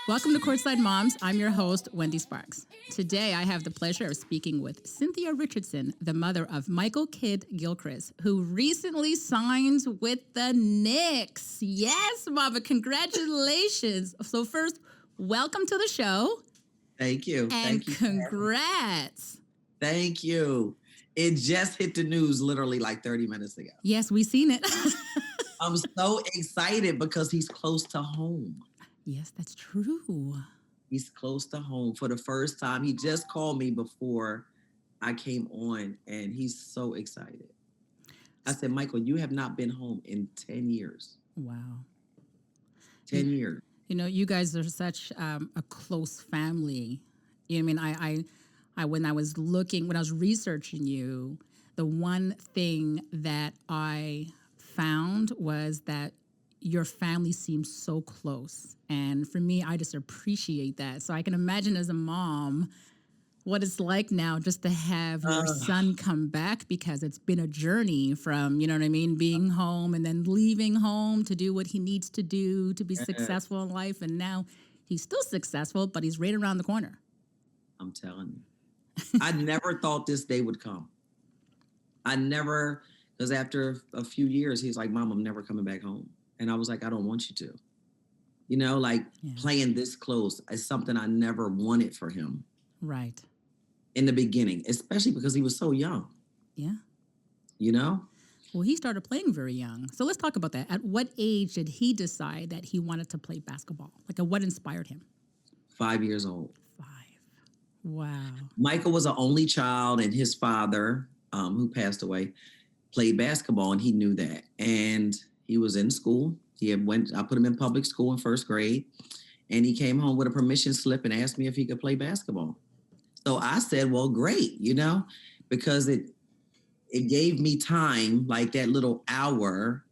Welcome to Courtside Moms. I'm your host, Wendy Sparks. Today, I have the pleasure of speaking with Cynthia Richardson, the mother of Michael Kidd-Gilchrist, who recently signed with the Knicks. Yes, Mama, congratulations. So first, welcome to the show. Thank you. And Thank you. Congrats. Thank you. It just hit the news literally like 30 minutes ago. Yes, we've seen it. I'm so excited because he's close to home. Yes, that's true. He's close to home for the first time. He just called me before I came on, and he's so excited. I said, Michael, you have not been home in 10 years. Wow. 10 years. You know, you guys are such a close family. You know what I mean? When I was researching you, the one thing that I found was that your family seems so close. And for me, I just appreciate that. So I can imagine as a mom what it's like now just to have your son come back, because it's been a journey from, you know what I mean, being home and then leaving home to do what he needs to do to be successful in life. And now he's still successful, but he's right around the corner. I'm telling you. I never thought this day would come. Because after a few years, he's like, Mom, I'm never coming back home. And I was like, I don't want you to. You know, playing this close is something I never wanted for him. Right. In the beginning, especially because he was so young. Yeah. You know? Well, he started playing very young. So let's talk about that. At what age did he decide that he wanted to play basketball? What inspired him? 5 years old. 5. Wow. Michael was an only child, and his father, who passed away, played basketball, and he knew that. And he was in school. I put him in public school in first grade, and he came home with a permission slip and asked me if he could play basketball. So I said, well, great, because it gave me time, like that little hour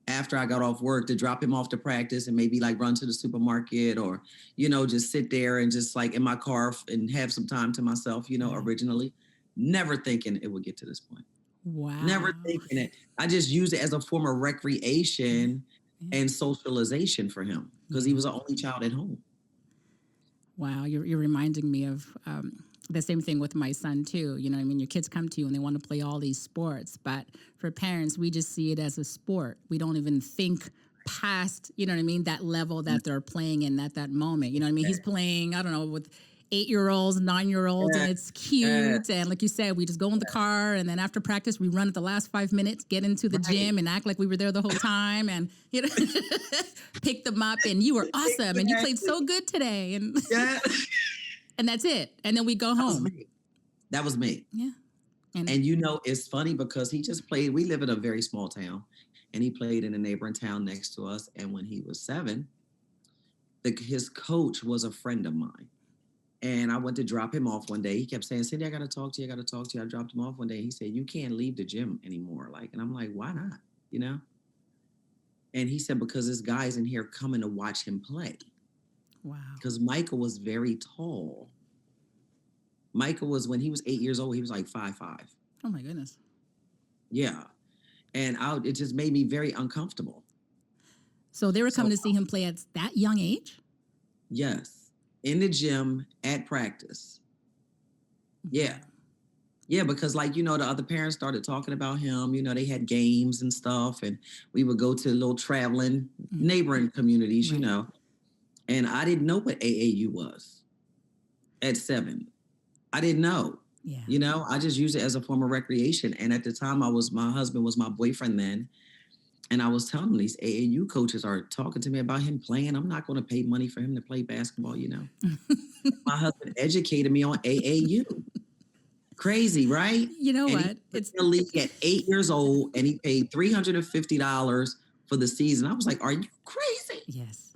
after I got off work, to drop him off to practice and maybe run to the supermarket or, just sit there and just in my car and have some time to myself, originally, never thinking it would get to this point. Wow. Never thinking it. I just used it as a form of recreation and socialization for him because he was the only child at home. Wow. You're reminding me of the same thing with my son too. You know what I mean? Your kids come to you and they want to play all these sports, but for parents, we just see it as a sport. We don't even think past, you know what I mean, that level that they're playing in at that moment. You know what I mean? He's playing, I don't know, with 8-year-olds, 9-year-olds, and it's cute. And like you said, we just go in the car, and then after practice, we run at the last 5 minutes, get into the gym, and act like we were there the whole time, and pick them up. And you were awesome, and you played so good today, and and that's it. And then we go home. That was me. Yeah. And it's funny because he just played. We live in a very small town, and he played in a neighboring town next to us. And when he was 7, his coach was a friend of mine. And I went to drop him off one day. He kept saying, Cindy, I got to talk to you. I dropped him off one day. He said, you can't leave the gym anymore. And I'm like, why not? And he said, because this guy's in here coming to watch him play. Wow. Because Michael was very tall. Michael was, when he was 8 years old, he was 5'5". Oh my goodness. Yeah. And it just made me very uncomfortable. So they were coming to see him play at that young age? Yes. In the gym at practice. Yeah. Yeah, because the other parents started talking about him. They had games and stuff, and we would go to little traveling neighboring communities, And I didn't know what AAU was at 7. I didn't know. Yeah. I just used it as a form of recreation. And at the time, my husband was my boyfriend then. And I was telling him, these AAU coaches are talking to me about him playing. I'm not going to pay money for him to play basketball, My husband educated me on AAU. Crazy, right? You know and what? It's the league at 8 years old, and he paid $350 for the season. I was like, are you crazy? Yes.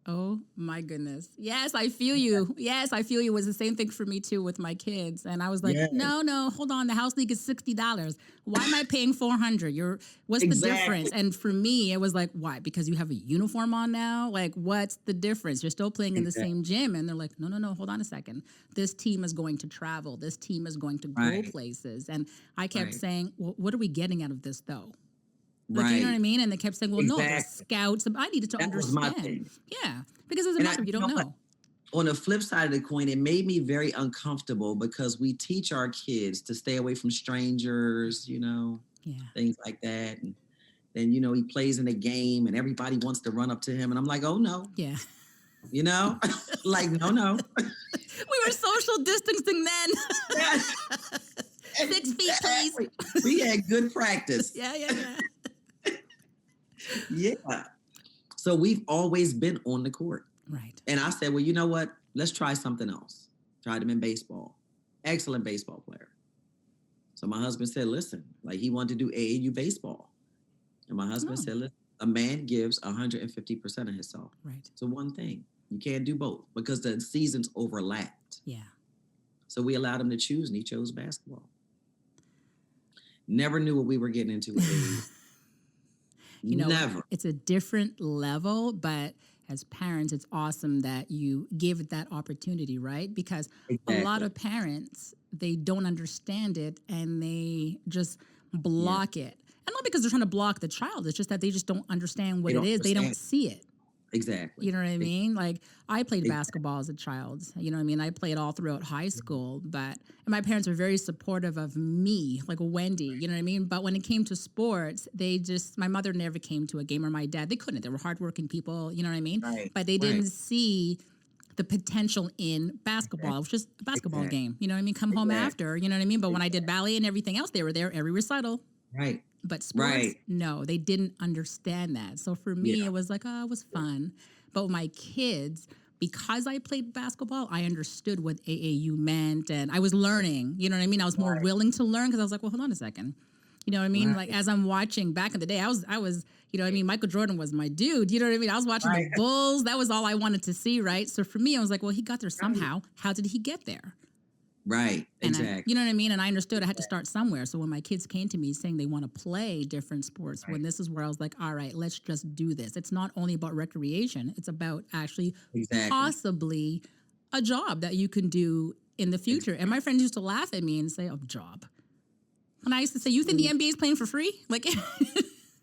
Oh my goodness. Yes, I feel you. Yes, I feel you. It was the same thing for me too with my kids. And I was like, no, hold on. The house league is $60. Why am I paying $400? What's the difference? And for me, it was like, why? Because you have a uniform on now? What's the difference? You're still playing in the same gym. And they're like, no, hold on a second. This team is going to travel. This team is going to go places. And I kept saying, well, what are we getting out of this though? Like, you know what I Right. mean? And they kept saying, well, no, they're Exactly. scouts. I needed to That was my understand. thing. Yeah. Because as a And mother, you you don't know what? know. On the flip side of the coin, it made me very uncomfortable because we teach our kids to stay away from strangers, Yeah. things like that. And then, he plays in a game and everybody wants to run up to him. And I'm like, oh no, Yeah. like, no. We were social distancing then. Yeah, 6 feet, please. exactly. We had good practice. Yeah. Yeah. So we've always been on the court. Right. And I said, well, you know what? Let's try something else. Tried him in baseball. Excellent baseball player. So my husband said, listen, like he wanted to do AAU baseball. And my husband said, listen, a man gives 150% of himself. Right. So one thing, you can't do both because the seasons overlapped. Yeah. So we allowed him to choose and he chose basketball. Never knew what we were getting into with AAU. Never. It's a different level, but as parents, it's awesome that you give it that opportunity, right? Because a lot of parents, they don't understand it and they just block it. And not because they're trying to block the child, it's just that they just don't understand what it is. They don't see it. Exactly. You know what I mean? Like I played basketball as a child. You know what I mean? I played all throughout high school, and my parents were very supportive of me, like Wendy, you know what I mean? But when it came to sports, my mother never came to a game, or my dad, they couldn't. They were hardworking people, you know what I mean? Right. But they didn't see the potential in basketball. It was just a basketball game, you know what I mean? Come home after, you know what I mean? But when I did ballet and everything else, they were there every recital. Right. But sports, no, they didn't understand that. So for me, it was like, it was fun. But with my kids, because I played basketball, I understood what AAU meant. And I was learning, you know what I mean? I was more willing to learn because I was like, well, hold on a second. You know what I mean? Like as I'm watching back in the day, I was, you know what I mean? Michael Jordan was my dude. You know what I mean? I was watching the Bulls. That was all I wanted to see, right? So for me, I was like, well, he got there somehow. How did he get there? Right, exactly. You know what I mean? And I understood I had to start somewhere. So when my kids came to me saying they want to play different sports, when this is where I was like, all right, let's just do this. It's not only about recreation. It's about actually possibly a job that you can do in the future. And my friends used to laugh at me and say, oh, job. And I used to say, you think the NBA is playing for free? Like,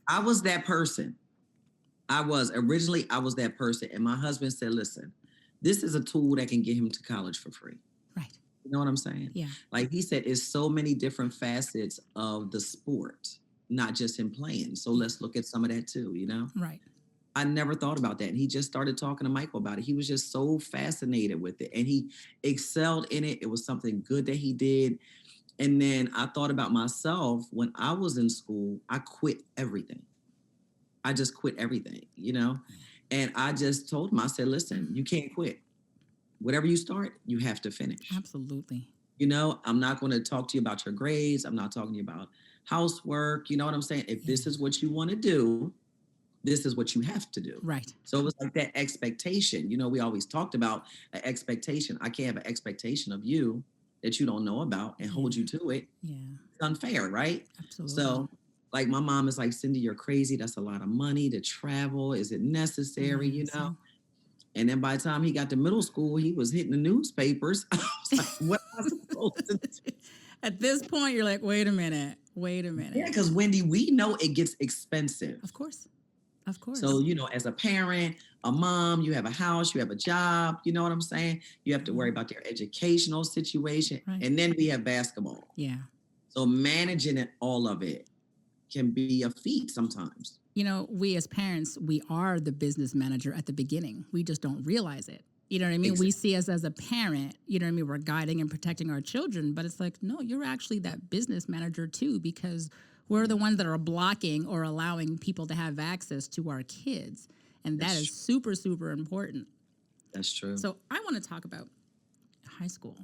I was that person. Originally I was that person. And my husband said, listen, this is a tool that can get him to college for free. Right. You know what I'm saying? Yeah. Like he said, it's so many different facets of the sport, not just him playing. So let's look at some of that too, Right. I never thought about that. And he just started talking to Michael about it. He was just so fascinated with it and he excelled in it. It was something good that he did. And then I thought about myself when I was in school, I quit everything. I just quit everything, And I just told him, I said, listen, you can't quit. Whatever you start, you have to finish. Absolutely. I'm not going to talk to you about your grades. I'm not talking to you about housework. You know what I'm saying? If this is what you want to do, this is what you have to do. Right. So it was like that expectation. We always talked about an expectation. I can't have an expectation of you that you don't know about and hold you to it. Yeah. It's unfair, right? Absolutely. So like my mom is like, Cindy, you're crazy. That's a lot of money to travel. Is it necessary, And then by the time he got to middle school, he was hitting the newspapers. I was like, what am I supposed to do? At this point, you're like, wait a minute. Yeah, because Wendy, we know it gets expensive. Of course. So, as a parent, a mom, you have a house, you have a job, you know what I'm saying? You have to worry about their educational situation. Right. And then we have basketball. Yeah. So managing all of it can be a feat sometimes. We as parents, we are the business manager at the beginning. We just don't realize it. You know what I mean? Exactly. We see us as a parent, you know what I mean? We're guiding and protecting our children, but it's like, no, you're actually that business manager too, because we're the ones that are blocking or allowing people to have access to our kids. And that is super, super important. That's true. So I want to talk about high school.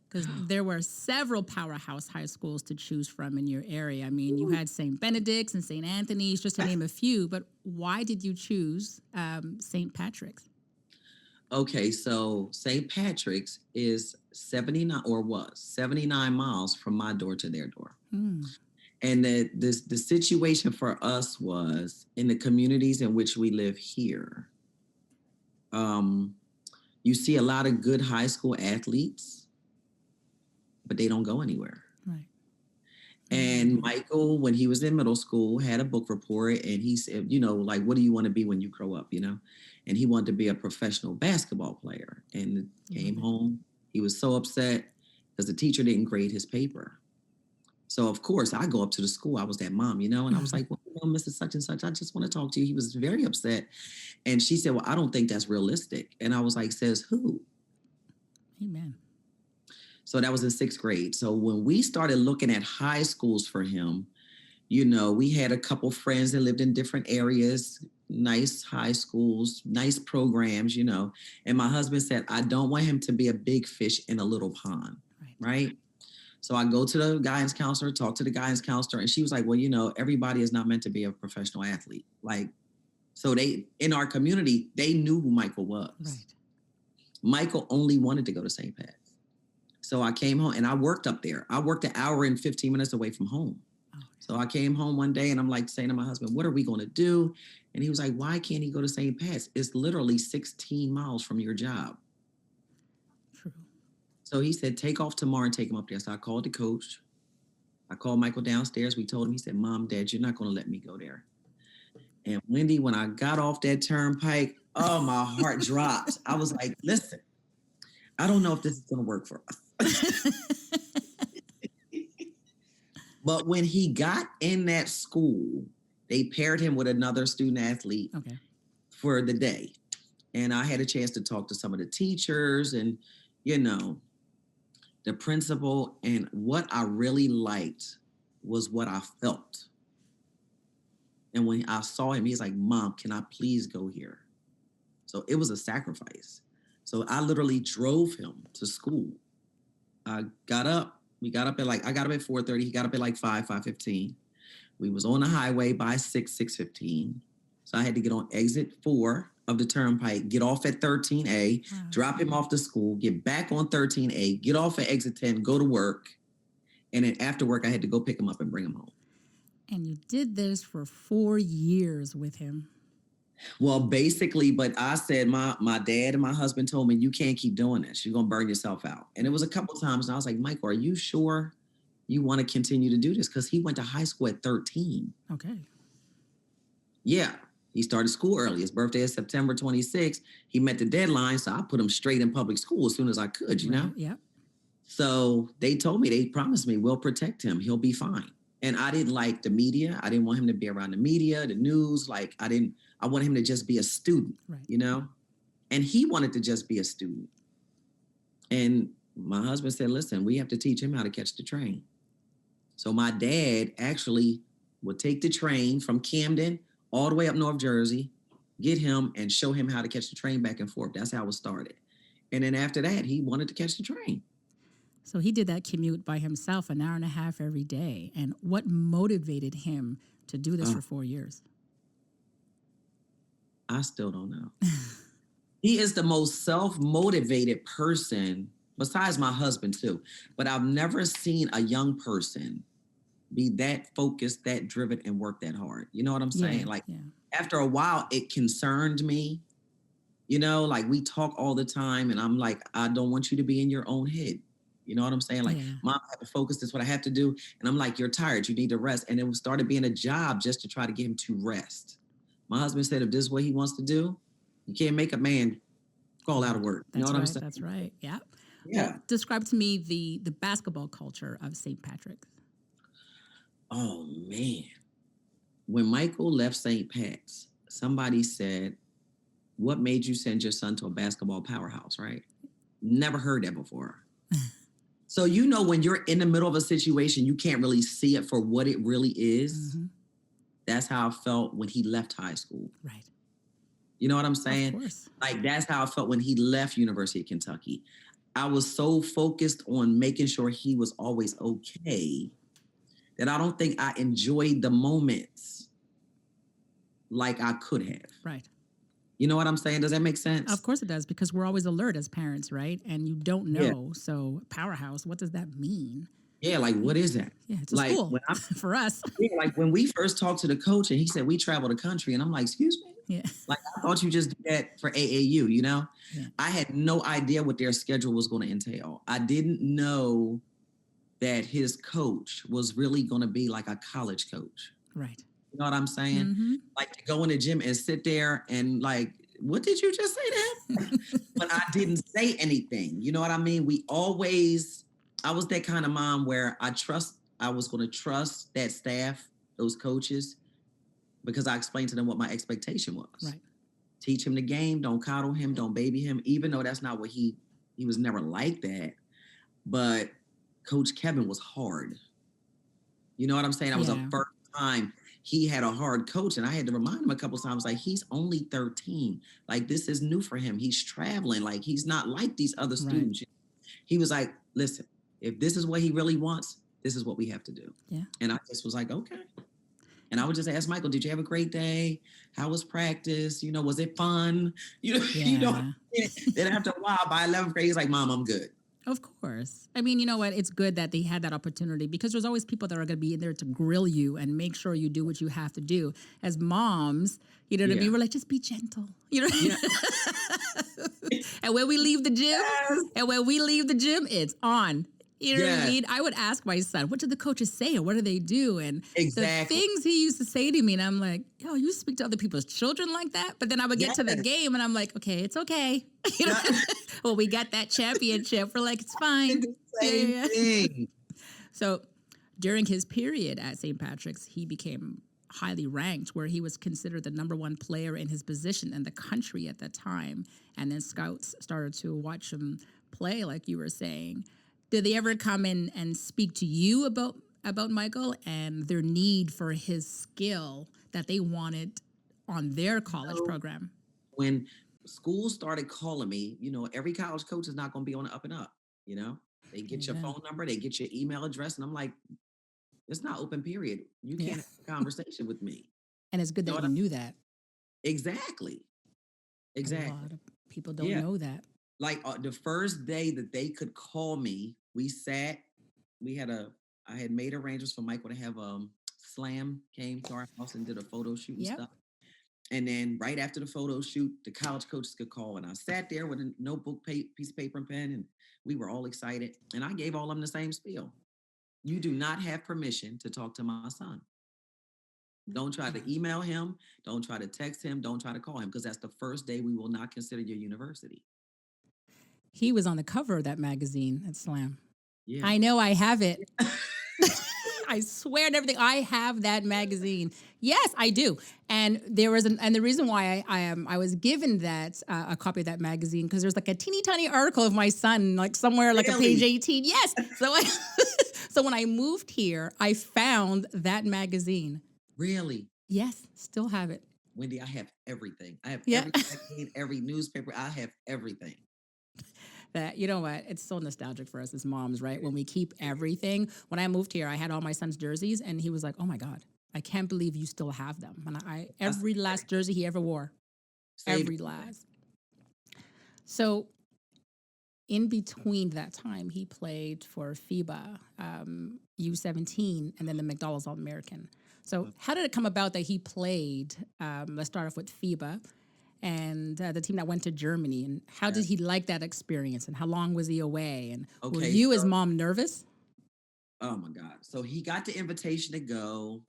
Because there were several powerhouse high schools to choose from in your area. I mean, you had St. Benedict's and St. Anthony's, just to name a few. But why did you choose St. Patrick's? Okay, so St. Patrick's is 79 or was 79 miles from my door to their door. And the situation for us was in the communities in which we live here. You see a lot of good high school athletes, but they don't go anywhere. Right. And Michael, when he was in middle school, had a book report and he said, like, what do you want to be when you grow up, And he wanted to be a professional basketball player. And came home. He was so upset because the teacher didn't grade his paper. So, of course, I go up to the school. I was that mom, and I was like, well, Mrs. Such and Such, I just want to talk to you. He was very upset. And she said, well, I don't think that's realistic. And I was like, says who? Amen. So that was in 6th grade. So when we started looking at high schools for him, we had a couple friends that lived in different areas, nice high schools, nice programs, And my husband said, I don't want him to be a big fish in a little pond, right? So I go to the guidance counselor, talk to the guidance counselor, and she was like, well, everybody is not meant to be a professional athlete. So they, in our community, they knew who Michael was. Right. Michael only wanted to go to St. Pat's. So I came home and I worked up there. I worked an hour and 15 minutes away from home. Oh. So I came home one day and I'm like saying to my husband, what are we going to do? And he was like, why can't he go to St. Pat's? It's literally 16 miles from your job. True. So he said, take off tomorrow and take him up there. So I called the coach. I called Michael downstairs. We told him, he said, Mom, Dad, you're not going to let me go there. And Wendy, when I got off that turnpike, oh, my heart dropped. I was like, listen, I don't know if this is going to work for us. But when he got in that school, they paired him with another student athlete for the day. And I had a chance to talk to some of the teachers and, the principal. And what I really liked was what I felt. And when I saw him, he's like, Mom, can I please go here? So it was a sacrifice. So I literally drove him to school. I got up. I got up at 4:30. He got up at 5:15. We was on the highway by 6:15. So I had to get on exit 4 of the turnpike, get off at 13A, drop him off to school, get back on 13A, get off at exit 10, go to work. And then after work, I had to go pick him up and bring him home. And you did this for 4 years with him. Well, basically, but I said, my dad and my husband told me, you can't keep doing this. You're going to burn yourself out. And it was a couple times, and I was like, Michael, are you sure you want to continue to do this? Because he went to high school at 13. Okay. Yeah. He started school early. His birthday is September 26th. He met the deadline, so I put him straight in public school as soon as I could, you know? Yeah. So they promised me, we'll protect him. He'll be fine. And I didn't like the media. I didn't want him to be around the media, the news. I wanted him to just be a student, And he wanted to just be a student. And my husband said, listen, we have to teach him how to catch the train. So my dad actually would take the train from Camden all the way up North Jersey, get him and show him how to catch the train back and forth. That's how it started. And then after that, he wanted to catch the train. So he did that commute by himself, an hour and a half every day. And what motivated him to do this for 4 years? I still don't know. He is the most self-motivated person, besides my husband too. But I've never seen a young person be that focused, that driven, and work that hard. You know what I'm saying? After a while, it concerned me. We talk all the time, and I'm like, I don't want you to be in your own head. You know what I'm saying? Mom, I have to focus. This is what I have to do. And I'm like, you're tired. You need to rest. And it started being a job just to try to get him to rest. My husband said, if this is what he wants to do, you can't make a man call out of work. You know what I'm saying? That's right. Yeah. Yeah. Well, describe to me the basketball culture of St. Patrick's. Oh, man. When Michael left St. Pat's, somebody said, what made you send your son to a basketball powerhouse, right? Never heard that before. So, when you're in the middle of a situation, you can't really see it for what it really is. Mm-hmm. That's how I felt when he left high school. Right. You know what I'm saying? Of course. That's how I felt when he left University of Kentucky. I was so focused on making sure he was always okay that I don't think I enjoyed the moments like I could have. Right. You know what I'm saying? Does that make sense? Of course it does, because we're always alert as parents, right? And you don't know. Yeah. So powerhouse, what does that mean? Yeah, what is that? Yeah, it's a school for us. Yeah, when we first talked to the coach and he said, we travel the country. And I'm like, excuse me? Yeah. I thought you just did that for AAU, Yeah. I had no idea what their schedule was going to entail. I didn't know that his coach was really going to be like a college coach. Right. You know what I'm saying? Mm-hmm. Like to go in the gym and sit there and like, what did you just say to him? But I didn't say anything. You know what I mean? I was that kind of mom where I was going to trust that staff, those coaches, because I explained to them what my expectation was. Right. Teach him the game, don't coddle him, don't baby him, even though that's not what he was never like that. But Coach Kevin was hard. You know what I'm saying? That was the Yeah. first time he had a hard coach. And I had to remind him a couple times, like, he's only 13. Like, this is new for him. He's traveling. Like, he's not like these other Right. students. He was like, listen, if this is what he really wants, this is what we have to do. Yeah. And I just was like, okay. And I would just ask Michael, did you have a great day? How was practice? You know, was it fun? Yeah. Then after a while, by 11th grade, he's like, Mom, I'm good. Of course. I mean, you know what? It's good that they had that opportunity because there's always people that are going to be in there to grill you and make sure you do what you have to do. As moms, you know what I mean? We're like, just be gentle. You know? Yeah. And when we leave the gym, it's on. You know what I mean? I would ask my son, what do the coaches say or what do they do? And the things he used to say to me, and I'm like, yo, you speak to other people's children like that? But then I would get to the game and I'm like, okay, it's okay. You know? Well, we got that championship. We're like, it's fine. Same thing. So during his period at St. Patrick's, he became highly ranked, where he was considered the number one player in his position in the country at that time. And then scouts started to watch him play, like you were saying. Did they ever come in and speak to you about Michael and their need for his skill that they wanted on their college program? When schools started calling me, you know, every college coach is not going to be on the up and up, you know? They get your phone number, they get your email address, and I'm like, it's not open, period. You can't have a conversation with me. And it's good that you knew that. Exactly. A lot of people don't know that. Like the first day that they could call me, I had made arrangements for Michael to have Slam came to our house and did a photo shoot and stuff. And then right after the photo shoot, the college coaches could call. And I sat there with a notebook, piece of paper and pen, and we were all excited. And I gave all of them the same spiel. You do not have permission to talk to my son. Don't try to email him. Don't try to text him. Don't try to call him, because that's the first day we will not consider your university. He was on the cover of that magazine at Slam. Yeah. I know, I have it. I swear to everything, I have that magazine. Yes, I do. And there was and the reason why I was given that a copy of that magazine, because there's like a teeny tiny article of my son, like somewhere like a page 18. Yes. So when I moved here, I found that magazine. Really? Yes, still have it. Wendy, I have everything. I have every magazine, every newspaper. I have everything. That, you know what, it's so nostalgic for us as moms, right? When we keep everything. When I moved here, I had all my son's jerseys, and he was like, oh my God, I can't believe you still have them. And every last jersey he ever wore, every last. So in between that time, he played for FIBA, U17, and then the McDonald's All-American. So how did it come about that he played, let's start off with FIBA, and the team that went to Germany, and how did he like that experience, and how long was he away, and were you as mom nervous? Oh my God. So he got the invitation to go,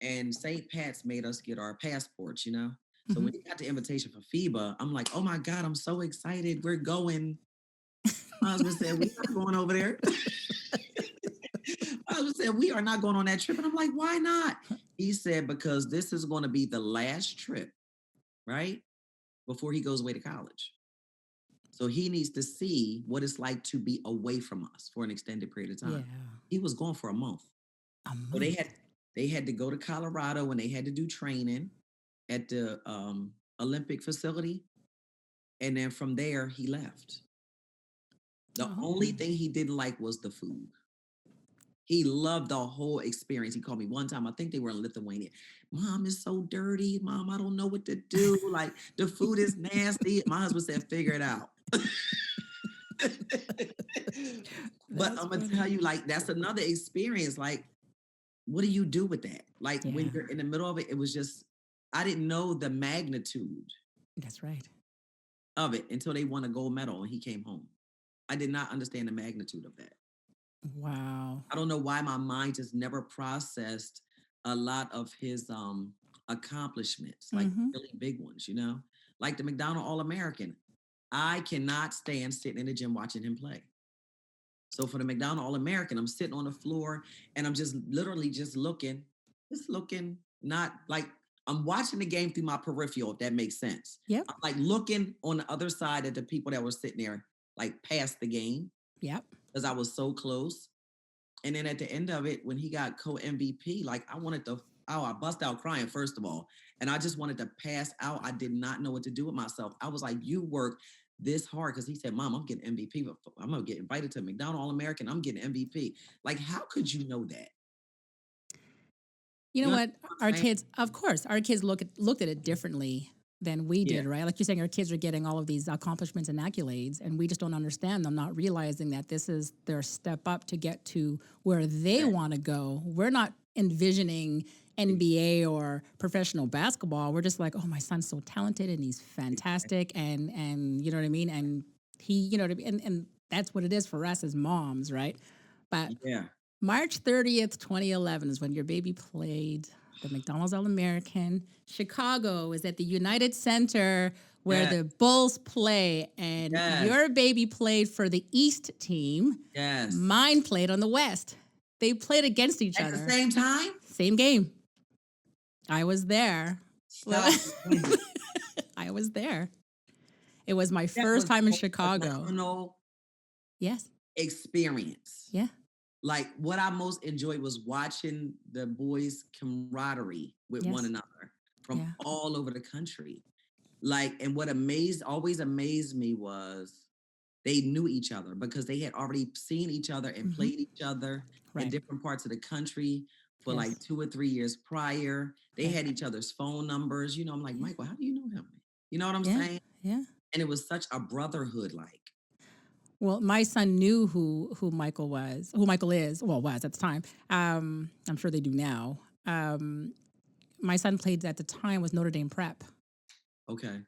and St. Pat's made us get our passports, you know? So when he got the invitation for FIBA, I'm like, oh my God, I'm so excited. We're going. My husband said, we're not going over there. My husband said, we are not going on that trip. And I'm like, why not? He said, because this is going to be the last trip, right? Before he goes away to college. So he needs to see what it's like to be away from us for an extended period of time. Yeah. He was gone for a month. So they had to go to Colorado, and they had to do training at the Olympic facility. And then from there, he left. The only thing he didn't like was the food. He loved the whole experience. He called me one time. I think they were in Lithuania. Mom, it's so dirty. Mom, I don't know what to do. Like, the food is nasty. My husband said, figure it out. But I'm going to tell you, like, that's another experience. Like, what do you do with that? Like, when you're in the middle of it, it was just, I didn't know the magnitude. That's right. Of it until they won a gold medal and he came home. I did not understand the magnitude of that. Wow. I don't know why my mind just never processed a lot of his accomplishments, like Mm-hmm. really big ones, you know, like the McDonald All American. I cannot stand sitting in the gym watching him play. So for the McDonald All American, I'm sitting on the floor and I'm just literally just looking, not like I'm watching the game through my peripheral, if that makes sense. Yep. I'm like looking on the other side at the people that were sitting there, like past the game, Yep. because I was so close. And then at the end of it, when he got co-MVP, like I wanted to, oh, I bust out crying, first of all. And I just wanted to pass out. I did not know what to do with myself. I was like, you work this hard, because he said, Mom, I'm getting MVP. But I'm going to get invited to McDonald All-American. I'm getting MVP. Like, how could you know that? You know You what? understand what Our I'm saying? kids, of course, our kids looked at it differently than we Yeah, did, right? Like you're saying, our kids are getting all of these accomplishments and accolades, and we just don't understand them, not realizing that this is their step up to get to where they exactly. want to go. We're not envisioning NBA or professional basketball. We're just like, oh, my son's so talented and he's fantastic, and you know what I mean, and he, you know what I mean, and that's what it is for us as moms, right? But Yeah. March 30th, 2011 is when your baby played the McDonald's All American. Chicago is at the United Center where Yes. the Bulls play, and Yes. your baby played for the East team. Yes. Mine played on the West. They played against each At the other. same time? Same game. I was there. Stop it. I was there. It was my That first was time in a Chicago. phenomenal Yes. experience. Yeah. Like what I most enjoyed was watching the boys' camaraderie with one Yes. another from Yeah. all over the country. Like, and what always amazed me was they knew each other because they had already seen each other and Hmm. played each other in Right. different parts of the country for like Yes. 2 or 3 years prior. They Right. had each other's phone numbers. You know, I'm like, Yeah. Michael, how do you know him? You know what I'm Yeah. saying? Yeah. And it was such a brotherhood, like, Well, my son knew who Michael was, who Michael is. Well, was at the time. I'm sure they do now. My son played at the time was Notre Dame Prep. okay,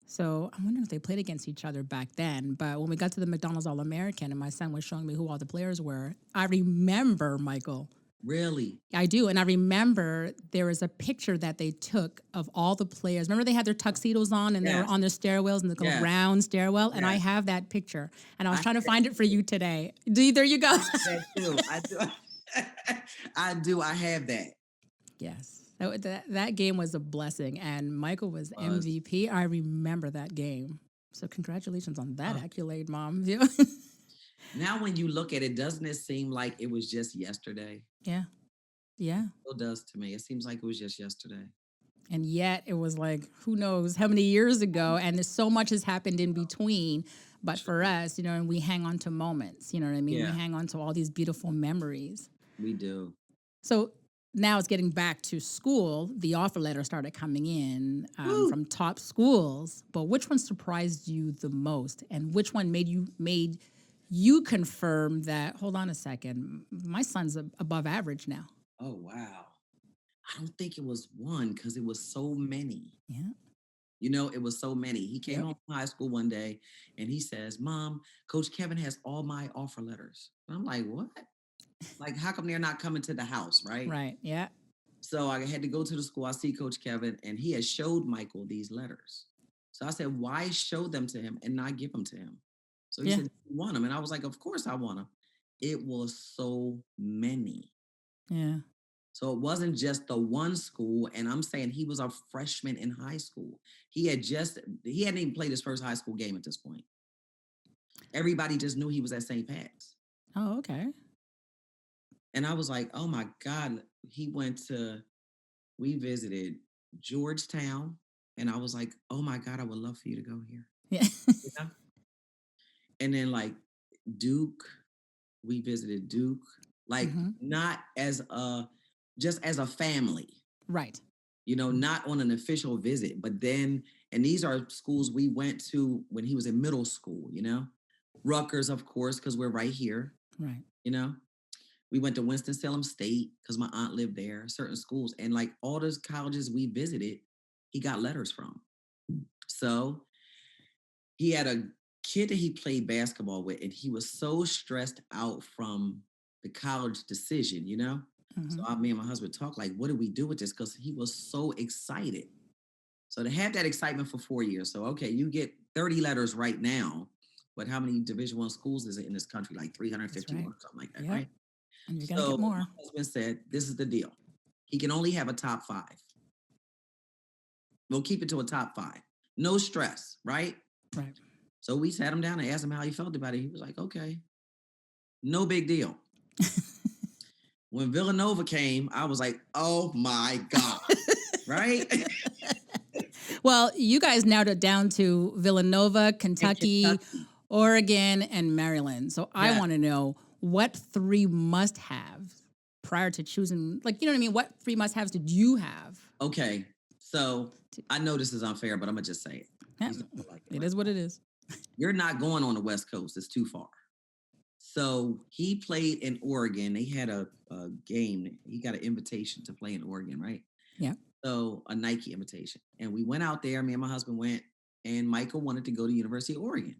So I'm wondering if they played against each other back then. But when we got to the McDonald's All American and my son was showing me who all the players were, I remember Michael. really? I do. And I remember there was a picture that they took of all the players. Remember they had their tuxedos on and they were Yes, on their stairwells and the little yes, round stairwell? And I yes. have that picture. And I I was have trying to that find it for too. you today. There you go. I have that too. I do. I do. I have that. Yes. That game was a blessing. And Michael was Was MVP. I remember that game. So congratulations on that uh, accolade, Mom. Yeah. now when you look at it, doesn't it seem like it was just yesterday? Yeah. Yeah. It still does to me. It seems like it was just yesterday. And yet it was like, who knows how many years ago. And there's so much has happened in between. But for True. us, you know, and we hang on to moments, you know what I mean? We Yeah, hang on to all these beautiful memories. we do. So now it's getting back to school. The offer letter started coming in Woo. from top schools. But which one surprised you the most? And which one made you confirm that, hold on a second, my son's above average now? Oh wow. I don't think it was one because it was so many. Yeah. You know, it was so many. He came Yep. home from high school one day and he says, Mom, Coach Kevin has all my offer letters. And I'm like, what? Like, how come they're not coming to the house, right? Right. Yeah. So I had to go to the school. I see Coach Kevin, and he had showed Michael these letters. So I said, why show them to him and not give them to him? So he Yeah. said, you want them? And I was like, of course I want them. It was so many. Yeah. So it wasn't just the one school. And I'm saying he was a freshman in high school. He hadn't even played his first high school game at this point. Everybody just knew he was at St. Pat's. Oh, okay. And I was like, oh my God, we visited Georgetown. And I was like, oh my God, I would love for you to go here. Yeah. Yeah. And then like Duke, we visited Duke, like Hmm. not as just as a family, Right. not on an official visit, but then, and these are schools we went to when he was in middle school. Rutgers, of course, because we're right here, Right. you know. We went to Winston-Salem State because my aunt lived there, certain schools. And like all those colleges we visited, he got letters from. So he had a kid that he played basketball with, and he was so stressed out from the college decision, you know? So Hmm. me and my husband talked like, what do we do with this? Because he was so excited. So to have that excitement for 4 years. So okay, you get 30 letters right now, but how many Division I schools is it in this country? Like That's 351 right. or something like that, Yep. right? And you're going to get So my more. husband said, this is the deal. He can only have a top five. We'll keep it to a top five. No stress, right? Right. So we sat him down and asked him how he felt about it. He was like, okay, no big deal. When Villanova came, I was like, oh my God, right? Well, you guys narrowed it down to Villanova, And Kentucky, Kentucky. Oregon, and Maryland. So I Yeah. want to know what three must have prior to choosing, like, you know what I mean? What three must haves did you have? Okay. So I know this is unfair, but I'm going to just say it. Yeah, He's not gonna like it, it right? is what it is. You're not going on the West Coast. It's too far. So he played in Oregon. They had a game. He got an invitation to play in Oregon, right? Yeah. So a Nike invitation. And we went out there. Me and my husband went, and Michael wanted to go to University of Oregon.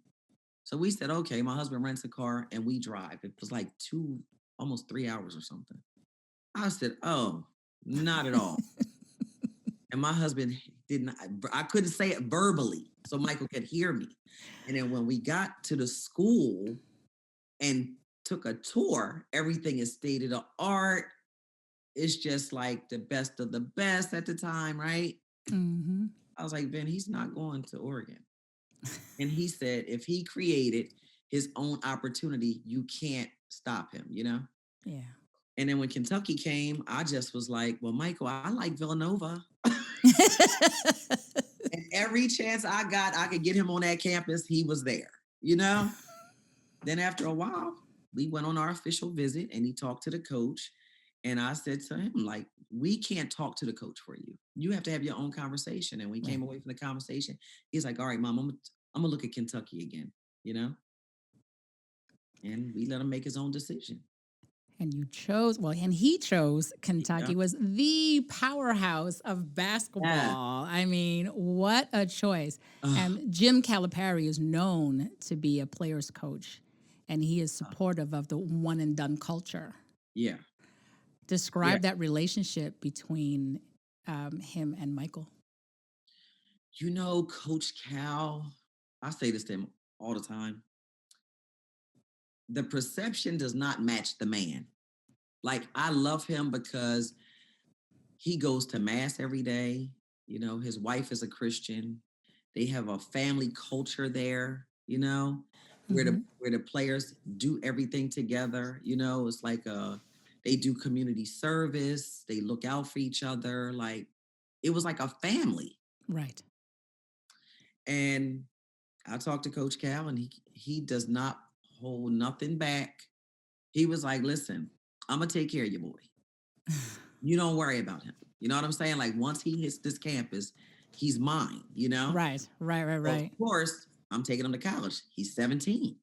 So we said, okay, my husband rents a car and we drive. It was like almost 3 hours or something. I said, oh, not at all. And my husband didn't, I couldn't say it verbally so Michael could hear me. And then when we got to the school and took a tour, everything is state of the art. It's just like the best of the best at the time, right? Mm-hmm. I was like, Ben, he's not going to Oregon. And he said, if he created his own opportunity, you can't stop him, you know? Yeah. And then when Kentucky came, I just was like, well, Michael, I like Villanova. And every chance I got, I could get him on that campus, he was there, you know? Then after a while, we went on our official visit and he talked to the coach. And I said to him, like, we can't talk to the coach for you. You have to have your own conversation. And we Right. came away from the conversation. He's like, all right, mom, I'm gonna look at Kentucky again, you know? And we let him make his own decision. And you chose, well, and he chose Yeah. Kentucky was the powerhouse of Yeah. basketball. I mean, what a choice. Ugh, And Jim Calipari is known to be a player's coach, and he is supportive of the one and done culture. yeah. Yeah. Describe that relationship between him and Michael. You know, Coach Cal, I say this to him all the time. The perception does not match the man. Like, I love him because he goes to mass every day. You know, his wife is a Christian. They have a family culture there, you know, Mm-hmm. where the players do everything together. You know, it's like they do community service, they look out for each other. Like it was like a family. Right. And I talked to Coach Cal and he does not hold nothing back. He was like, listen, I'm gonna take care of your boy. You don't worry about him. You know what I'm saying? Like once he hits this campus, he's mine, you know? Right. Right. Right. So of Right. course, I'm taking him to college. He's 17.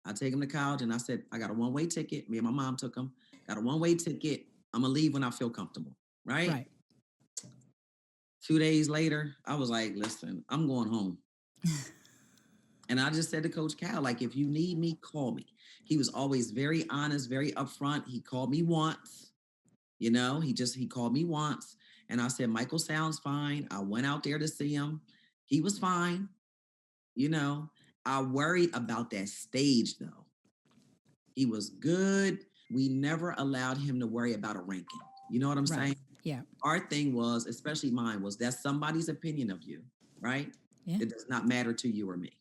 I take him to college and I said, I got a one-way ticket. Me and my mom took him, got a one-way ticket. I'm gonna leave when I feel comfortable. Right. Right. 2 days later, I was like, listen, I'm going home. And I just said to Coach Cal, like, if you need me, call me. He was always very honest, very upfront. He called me once, you know, he called me once. And I said, Michael sounds fine. I went out there to see him. He was fine, you know. I worried about that stage though. He was good. We never allowed him to worry about a ranking. You know what I'm Right. saying? Yeah. Our thing was, especially mine, was that's somebody's opinion of you, right? Yeah. It does not matter to you or me.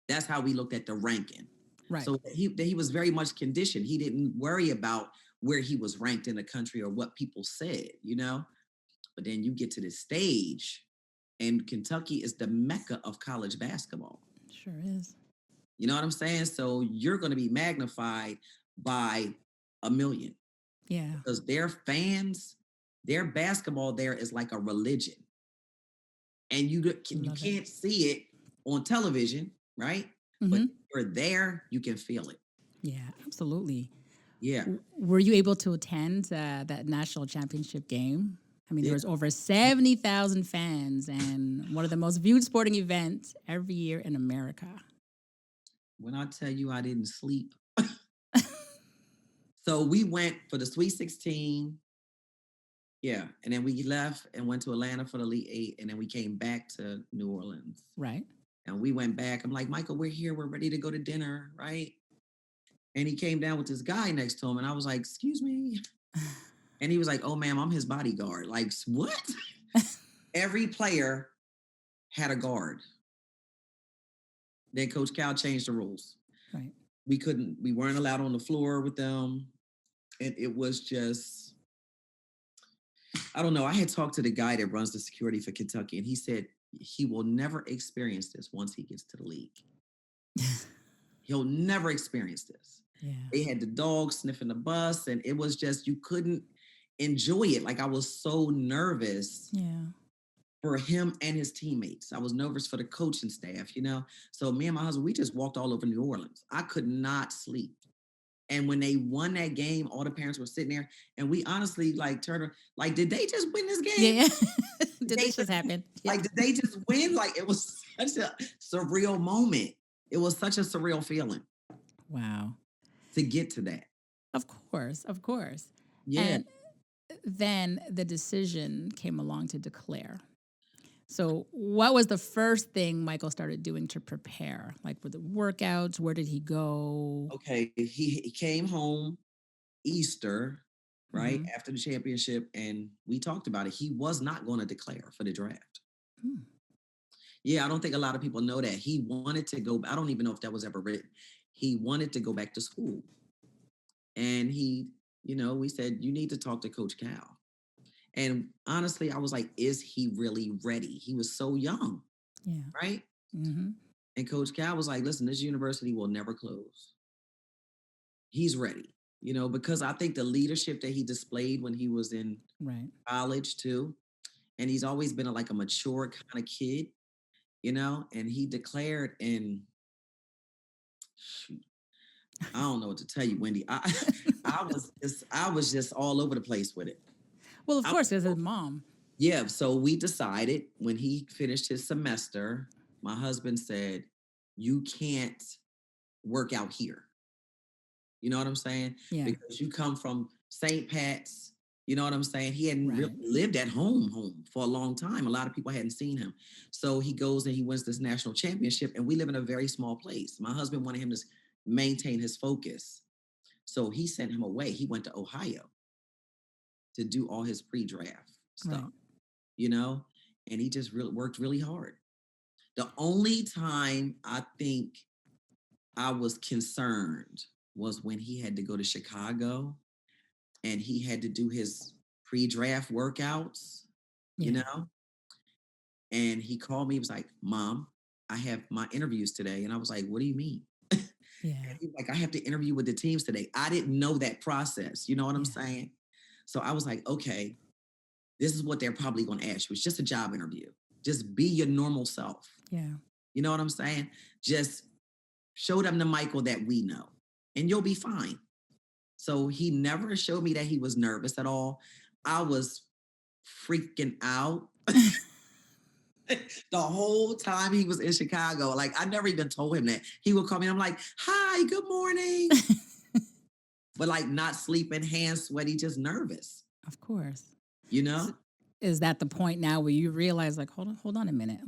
That's how we looked at the ranking. Right. So he was very much conditioned. He didn't worry about where he was ranked in the country or what people said, you know? But then you get to this stage, and Kentucky is the mecca of college basketball. Sure is. You know what I'm saying? So you're going to be magnified by a million Yeah. because their fans, their basketball there is like a religion. And you Love it. can't see it on television, right? But Mm-hmm. if you're there, you can feel it. Yeah, absolutely. Yeah. Were you able to attend that national championship game? I mean, there Yeah. was over 70,000 fans and one of the most viewed sporting events every year in America. When I tell you I didn't sleep, So we went for the Sweet 16. Yeah. And then we left and went to Atlanta for the Elite Eight. And then we came back to New Orleans. Right. And we went back. I'm like, Michael, we're here. We're ready to go to dinner. Right. And he came down with this guy next to him. And I was like, excuse me. And he was like, oh, ma'am, I'm his bodyguard. Like, what? Every player had a guard. Then Coach Cal changed the rules. Right. We weren't allowed on the floor with them. And it was just, I don't know. I had talked to the guy that runs the security for Kentucky, and he said he will never experience this once he gets to the league. He'll never experience this. Yeah. They had the dog sniffing the bus, and it was just, you couldn't enjoy it. Like, I was so nervous. Yeah. For him and his teammates. I was nervous for the coaching staff, you know? So me and my husband, we just walked all over New Orleans. I could not sleep. And when they won that game, all the parents were sitting there, and we honestly turned like, did they just win this game? Yeah. Did this just happen? Yeah. Like, did they just win? Like, it was such a surreal moment. It was such a surreal feeling. Wow. To get to that. Of course. Of course. Yeah. And then the decision came along to declare. So what was the first thing Michael started doing to prepare? Like, were the workouts? Where did he go? Okay. He came home Easter, right, after the championship, and we talked about it. He was not going to declare for the draft. Yeah, I don't think a lot of people know that. He wanted to go, I don't even know if that was ever written. He wanted to go back to school. And he, we said, you need to talk to Coach Cal. And honestly, I was like, is he really ready? He was so young. Yeah. Right? Mm-hmm. And Coach Cal was like, listen, this university will never close. He's ready, because I think the leadership that he displayed when he was in college too. And he's always been a mature kind of kid, and he declared, and shoot, I don't know what to tell you, Wendy. I was just all over the place with it. Well, of course, as a mom. Yeah. So we decided when he finished his semester, my husband said, you can't work out here. You know what I'm saying? Yeah. Because you come from St. Pat's, you know what I'm saying? He hadn't really lived at home for a long time. A lot of people hadn't seen him. So he goes and he wins this national championship, and we live in a very small place. My husband wanted him to maintain his focus. So he sent him away. He went to Ohio to do all his pre-draft stuff, and he just worked really hard. The only time I think I was concerned was when he had to go to Chicago and he had to do his pre-draft workouts, and he called me. He was like, Mom, I have my interviews today. And I was like, what do you mean? Yeah. And he was like, I have to interview with the teams today. I didn't know that process. You know what I'm saying? So I was like, okay, this is what they're probably going to ask you. It's just a job interview. Just be your normal self. Yeah. You know what I'm saying? Just show them the Michael that we know, and you'll be fine. So he never showed me that he was nervous at all. I was freaking out the whole time he was in Chicago. Like, I never even told him that. He would call me, and I'm like, hi, good morning. But not sleeping, hands sweaty, just nervous. Of course. Is that the point now where you realize, hold on a minute,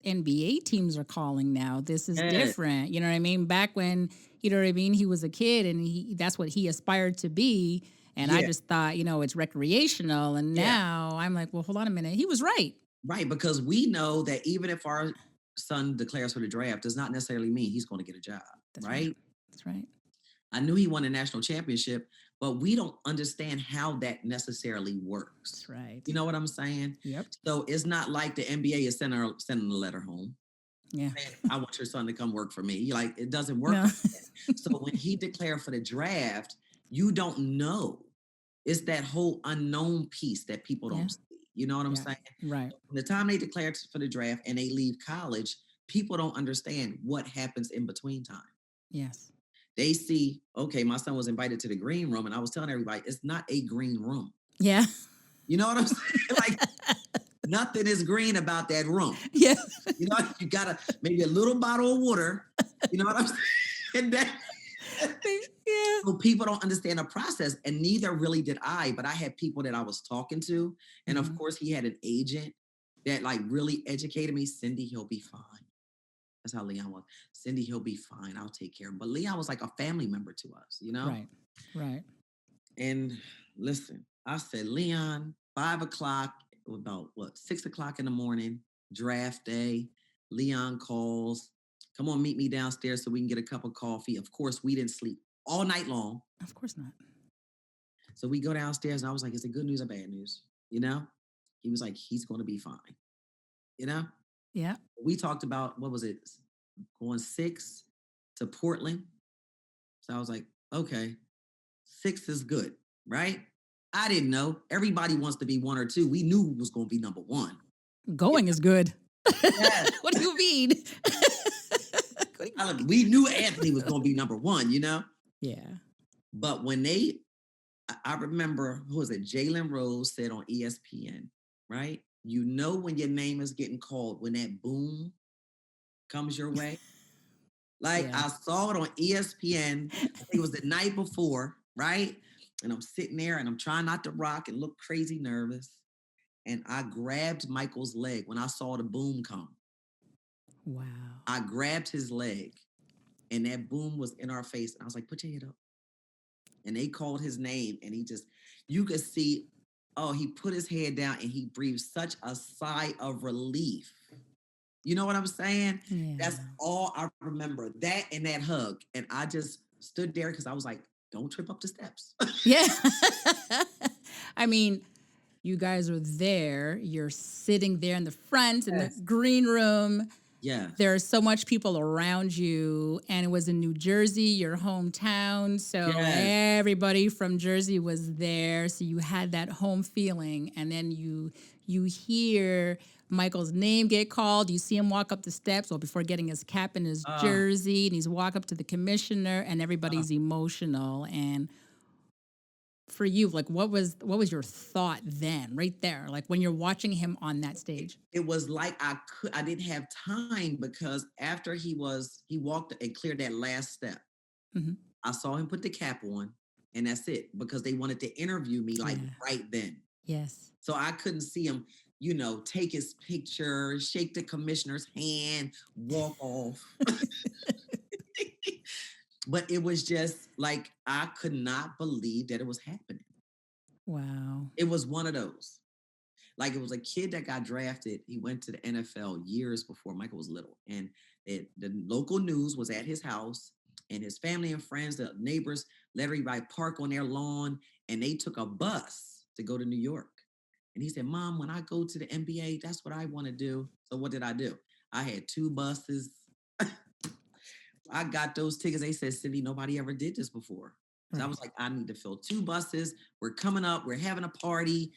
NBA teams are calling now. This is different. You know what I mean? Back when, he was a kid and that's what he aspired to be. And I just thought, it's recreational. And now I'm like, well, hold on a minute. He was right. Right. Because we know that even if our son declares for the draft, does not necessarily mean he's going to get a job. That's right. That's right. I knew he won a national championship, but we don't understand how that necessarily works. That's right. You know what I'm saying? Yep. So it's not like the NBA is sending a letter home. Yeah. Man, I want your son to come work for me. It doesn't work. No. So when he declared for the draft, you don't know. It's that whole unknown piece that people don't see. You know what I'm saying? Right. From the time they declare for the draft and they leave college, people don't understand what happens in between time. Yes. They see, okay, my son was invited to the green room, and I was telling everybody, it's not a green room. Yeah. You know what I'm saying? Nothing is green about that room. Yeah. You got maybe a little bottle of water. You know what I'm saying? Yeah. So people don't understand the process, and neither really did I. But I had people that I was talking to, and of Mhm. course, he had an agent that like really educated me. Cindy, he'll be fine. That's how Leon was. Cindy, he'll be fine. I'll take care of him. But Leon was like a family member to us, you know? Right. Right. And listen, I said, Leon, 5 o'clock, about what, 6 o'clock in the morning, draft day. Leon calls, come on, meet me downstairs so we can get a cup of coffee. Of course, we didn't sleep all night long. Of course not. So we go downstairs and I was like, is it good news or bad news? You know? He was like, he's going to be fine. You know? Yeah. We talked about, what was it? Going 6 to Portland. So I was like, okay, 6 is good, right? I didn't know. Everybody wants to be 1 or 2. We knew it was going to be number 1. Going is good. Yes. What do you mean? We knew Anthony was going to be number 1, you know? Yeah. But when I remember, who was it? Jalen Rose said on ESPN, right? You know when your name is getting called, when that boom comes your way. Like Yeah. I saw it on ESPN. I think it was the night before, right? And I'm sitting there and I'm trying not to rock and look crazy nervous. And I grabbed Michael's leg when I saw the boom come. Wow. I grabbed his leg and that boom was in our face. And I was like, put your head up. And they called his name and you could see, oh, he put his head down and he breathed such a sigh of relief. You know what I'm saying? Yeah. That's all I remember. That and that hug. And I just stood there because I was like, don't trip up the steps. Yeah. I mean, you guys are there. You're sitting there in the front in the Yes. green room. Yeah. There's so much people around you, and it was in New Jersey, your hometown. So Yes. everybody from Jersey was there. So you had that home feeling, and then you hear Michael's name get called. You see him walk up the steps, or before getting his cap and his jersey, and he's walk up to the commissioner, and everybody's emotional. And for you, like what was your thought then, right there, like when you're watching him on that stage? It was like I didn't have time because after he walked and cleared that last step. Mm-hmm. I saw him put the cap on and that's it because they wanted to interview me like right then. Yes. So I couldn't see him, take his picture, shake the commissioner's hand, walk off. But it was just like, I could not believe that it was happening. Wow. It was one of those. Like it was a kid that got drafted. He went to the NFL years before Michael was little. And the local news was at his house and his family and friends, the neighbors, let everybody park on their lawn. And they took a bus to go to New York. And he said, Mom, when I go to the NBA, that's what I want to do. So what did I do? I had 2 buses. I got those tickets. They said, Cindy, nobody ever did this before. So I was like, I need to fill 2 buses. We're coming up. We're having a party,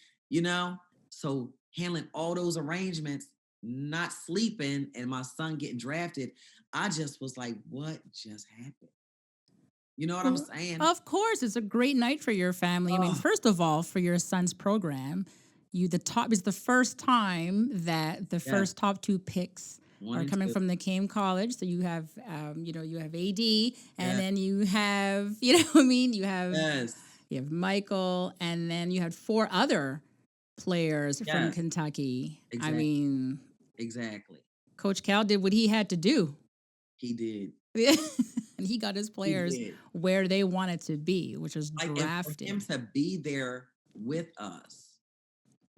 So handling all those arrangements, not sleeping, and my son getting drafted, I just was like, what just happened? You know what I'm saying? Of course, it's a great night for your family. I mean, first of all, for your son's program, it's the first time that the first top 2 picks are coming from the Came College. So you have, you have AD, and then you have, you have Michael, and then you had 4 other players from Kentucky. Exactly. I mean, exactly. Coach Cal did what he had to do. He did. And he got his players where they wanted to be, which was drafted. And for him to be there with us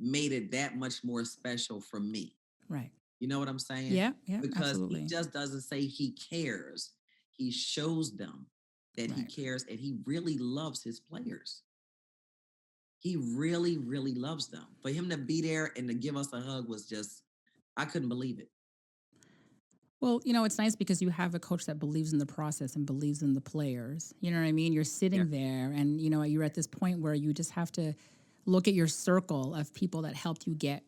made it that much more special for me. Right. You know what I'm saying? Yeah, because absolutely. he just doesn't say he cares. He shows them that he cares and he really loves his players. He really, really loves them. For him to be there and to give us a hug was just, I couldn't believe it. Well, it's nice because you have a coach that believes in the process and believes in the players. You know what I mean? You're sitting there and, you're at this point where you just have to look at your circle of people that helped you get,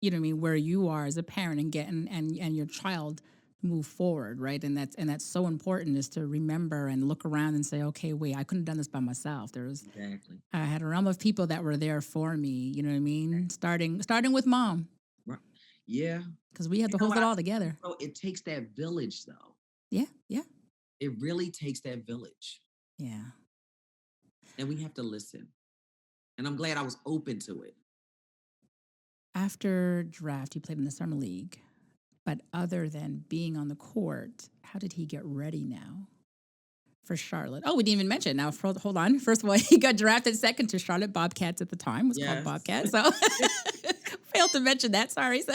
where you are as a parent and get and your child move forward, right? And that's so important, is to remember and look around and say, okay, wait, I couldn't have done this by myself. I had a realm of people that were there for me. You know what I mean? Starting with mom. Right. Yeah. Because we had to hold it all together. So it takes that village, though. Yeah, yeah. It really takes that village. Yeah. And we have to listen. And I'm glad I was open to it. After draft, he played in the summer league. But other than being on the court, how did he get ready now for Charlotte? Oh, we didn't even mention. Now, hold on. First of all, he got drafted second to Charlotte Bobcats at the time. It was called Yes. Bobcats. So failed to mention that. Sorry. So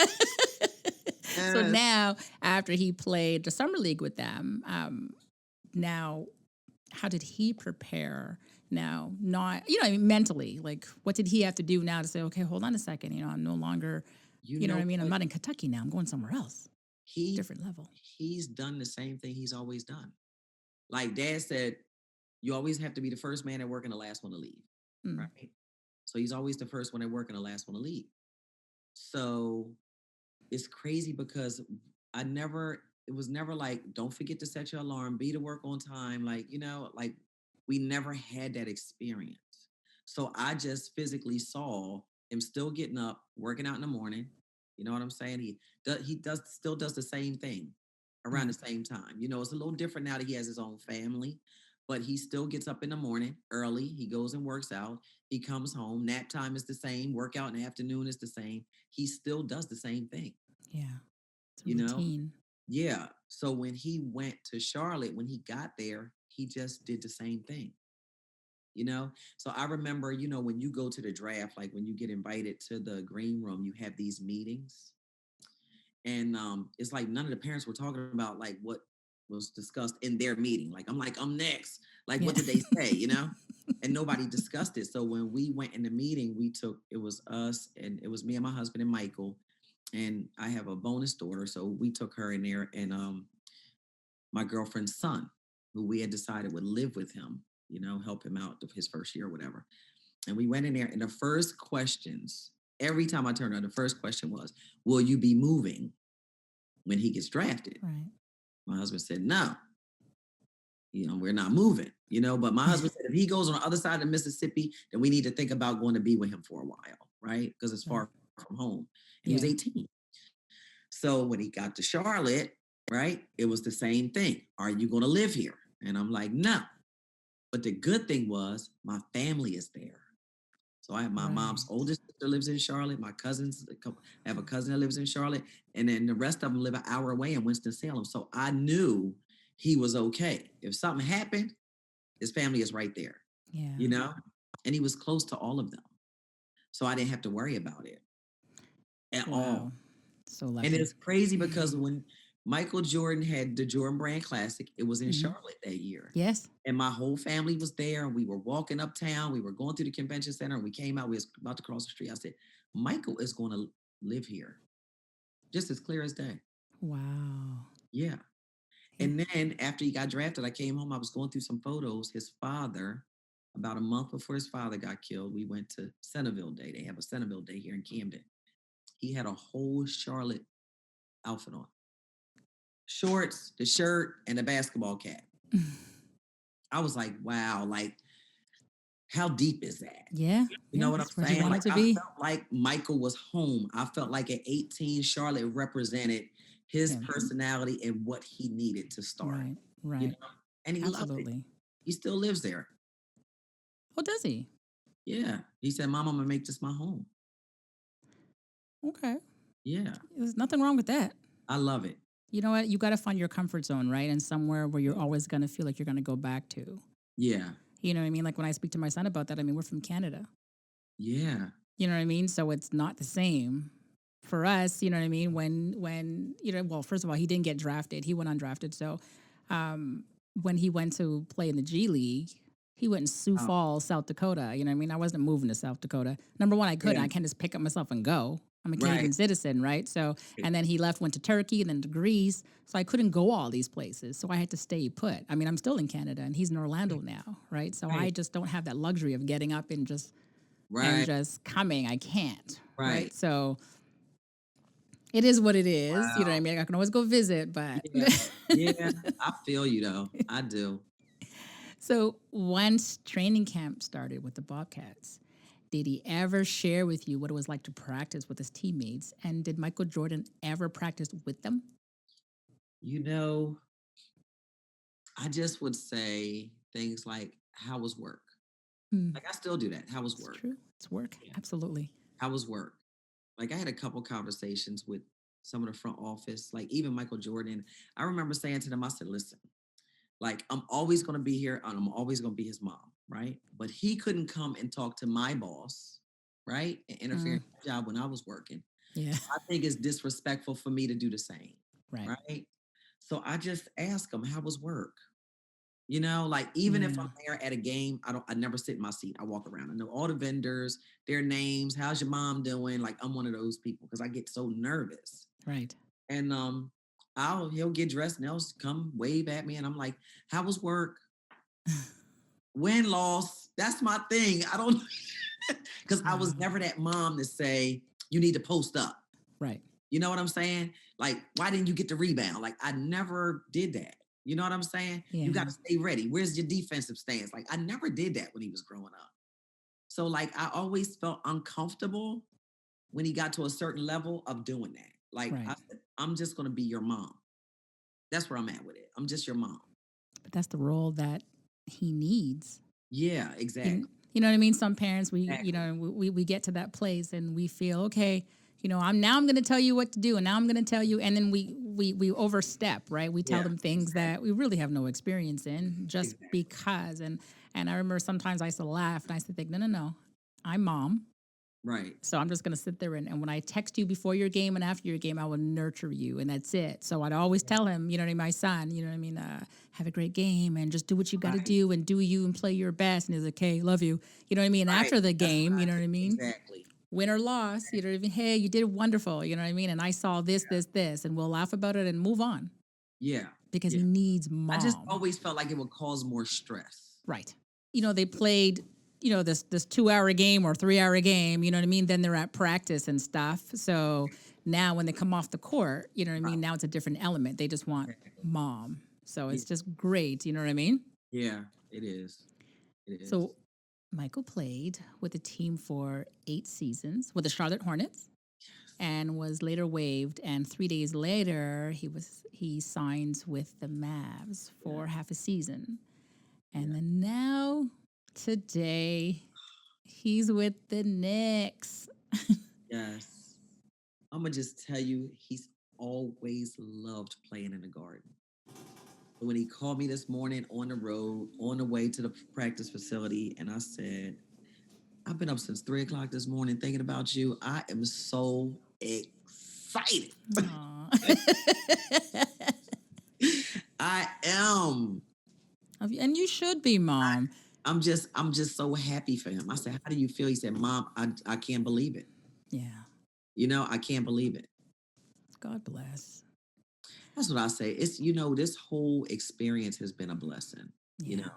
Yes. now, after he played the summer league with them, now, how did he prepare? Now, not, I mean, mentally, like, what did he have to do now to say, okay, hold on a second, I'm no longer, You you know what know I mean? I'm what? not in Kentucky now. I'm going somewhere else, He different level. he's done the same thing he's always done. Like Dad said, you always have to be the first man at work and the last one to leave. Mm. Right. So he's always the first one at work and the last one to leave. So it's crazy because it was never like, don't forget to set your alarm, be to work on time. Like, like we never had that experience. So I just physically saw him still getting up, working out in the morning. You know what I'm saying? He still does the same thing around Yeah. the same time. It's a little different now that he has his own family, but he still gets up in the morning early. He goes and works out. He comes home. Nap time is the same. Workout in the afternoon is the same. He still does the same thing. Yeah. It's a You know? routine. Yeah. So when he went to Charlotte, when he got there, he just did the same thing. So I remember, when you go to the draft, like when you get invited to the green room, you have these meetings. And it's like none of the parents were talking about like what was discussed in their meeting. Like, I'm next. Like, Yeah. what did they say, And nobody discussed it. So when we went in the meeting, it was us and it was me and my husband and Michael. And I have a bonus daughter. So we took her in there and my girlfriend's son, who we had decided would live with him, help him out his first year or whatever. And we went in there and the first questions, every time I turned around, the first question was, will you be moving when he gets drafted? Right. My husband said, no, we're not moving, but my husband said, if he goes on the other side of Mississippi, then we need to think about going to be with him for a while, right? Because it's far from home. And he was 18. So when he got to Charlotte, right, it was the same thing. Are you going to live here? And I'm like, no. But the good thing was my family is there. So I have my mom's oldest sister lives in Charlotte. My cousins, I have a cousin that lives in Charlotte. And then the rest of them live an hour away in Winston-Salem. So I knew he was okay. If something happened, his family is right there. Yeah. And he was close to all of them. So I didn't have to worry about it at all. So lucky. And it's crazy because when Michael Jordan had the Jordan Brand Classic, it was in Charlotte that year. Yes. And my whole family was there. And we were walking uptown. We were going through the convention center. And we came out. We was about to cross the street. I said, Michael is going to live here. Just as clear as day. Wow. Yeah. And then after he got drafted, I came home. I was going through some photos. His father, about a month before his father got killed, we went to Centerville Day. They have a Centerville Day here in Camden. He had a whole Charlotte outfit on. Shorts, the shirt, and a basketball cap. I was like, wow, like, how deep is that? Yeah. You know what I'm saying? Like, I be. felt like Michael was home. I felt like at 18, Charlotte represented his personality and what he needed to start. Right. And he loved it. He still lives there. Oh, does he? Yeah. He said, Mom, I'm going to make this my home. Okay. Yeah. There's nothing wrong with that. I love it. You know what? You got to find your comfort zone, right? And somewhere where you're always going to feel like you're going to go back to. Yeah. You know what I mean? Like when I speak to my son about that, I mean, we're from Canada. Yeah. You know what I mean? So it's not the same for us. You know what I mean? When well, first of all, he didn't get drafted. He went undrafted. So when he went to play in the G League, he went in Sioux Falls, South Dakota. You know what I mean? I wasn't moving to South Dakota. Number one, I couldn't. Yeah. I can't just pick up myself and go. I'm a Canadian citizen, right? So, and then he left, went to Turkey, and then to Greece. So I couldn't go all these places. So I had to stay put. I mean, I'm still in Canada, and he's in Orlando now, right? So I just don't have that luxury of getting up and just coming. I can't, right? So it is what it is. Wow. You know what I mean? I can always go visit, but yeah, I feel you though. I do. So once training camp started with the Bobcats, did he ever share with you what it was like to practice with his teammates? And did Michael Jordan ever practice with them? I just would say things like, how was work? Mm, Like I still do that. How was it's work? true. It's work. Yeah. Absolutely. How was work? Like I had a couple conversations with some of the front office, like even Michael Jordan. I remember saying to them, I said, listen, like I'm always going to be here and I'm always going to be his mom, right? But he couldn't come and talk to my boss, right? And interfere Mm, in my job when I was working. yeah. So I think it's disrespectful for me to do the same, Right. right? So I just ask him, how was work? You know, like even if Yeah. I'm there at a game, I never sit in my seat. I walk around. I know all the vendors, their names. How's your mom doing? Like I'm one of those people because I get so nervous. Right. And he'll get dressed and he'll come wave at me, and I'm like, "How was work? Win, loss? That's my thing. I don't because I was Wow. never that mom to say you need to post up. Right. You know what I'm saying? Like, why didn't you get the rebound? Like, I never did that. You know what I'm saying? You got Yeah. to stay ready. Where's your defensive stance? Like, I never did that when he was growing up. So, like, I always felt uncomfortable when he got to a certain level of doing that. Like, I Right. said, I'm just going to be your mom. That's where I'm at with it. I'm just your mom. But that's the role that he needs. Yeah, You, exactly. you know what I mean? Some parents, Exactly. we get to that place and we feel, okay, I'm going to tell you what to do, and now I'm going to tell you, and then we overstep, right? We tell Yeah, them things exactly. that we really have no experience in just Exactly. because. And I remember sometimes I used to laugh and I used to think, no, no, no, I'm mom. Right. So I'm just going to sit there and when I text you before your game and after your game, I will nurture you, and that's it. So I'd always Yeah. tell him, my son, have a great game and just do what you got to Right. do and do you and play your best. And he's like, okay, love you. You know what I mean? And Right. after the That's what game, you I know what do. I mean? Exactly. Win or loss, hey, you did wonderful. You know what I mean? And I saw this, Yeah. this, this, and we'll laugh about it and move on Yeah. because Yeah. he needs I just mom. always felt like it would cause more stress. Right. They played, this 2 hour game or 3 hour game, you know what I mean? Then they're at practice and stuff. So now when they come off the court, you know what I mean? Right. Now it's a different element. They just want Exactly. mom. So Yeah. it's just great. You know what I mean? Yeah. It is. It is. So Michael played with the team for 8 seasons with the Charlotte Hornets and was later waived. And 3 days later, he signs with the Mavs Yeah. for half a season. And Yeah. then now, today, he's with the Knicks. Yes. I'm gonna just tell you, he's always loved playing in the garden. So when he called me this morning on the road, on the way to the practice facility, and I said, I've been up since 3 o'clock this morning thinking about you. I am so excited. Aw. I am. And you should be, Mom. I'm just so happy for him. I said, how do you feel? He said, Mom, I can't believe it. Yeah. I can't believe it. God bless. That's what I say. It's, this whole experience has been a blessing, you Yeah. know.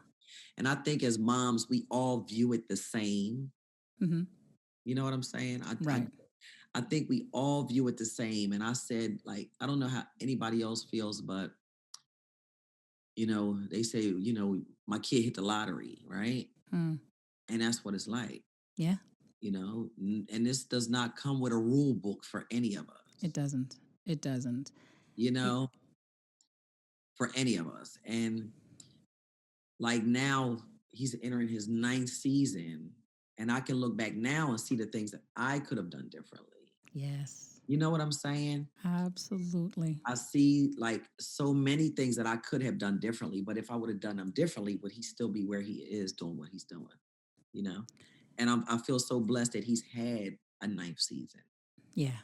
And I think as moms, we all view it the same. Hmm. You know what I'm saying? Right. I think we all view it the same. And I said, like, I don't know how anybody else feels, but they say, my kid hit the lottery, right? Mm. And that's what it's like, Yeah. and this does not come with a rule book for any of It us, doesn't. It doesn't. you Y- know, for any of us. And like now he's entering his ninth season, and I can look back now and see the things that I could have done differently. Yes. You know what I'm saying? Absolutely. I see like so many things that I could have done differently, but if I would have done them differently, would he still be where he is doing what he's doing? You know? And I feel so blessed that he's had a ninth season, Yeah.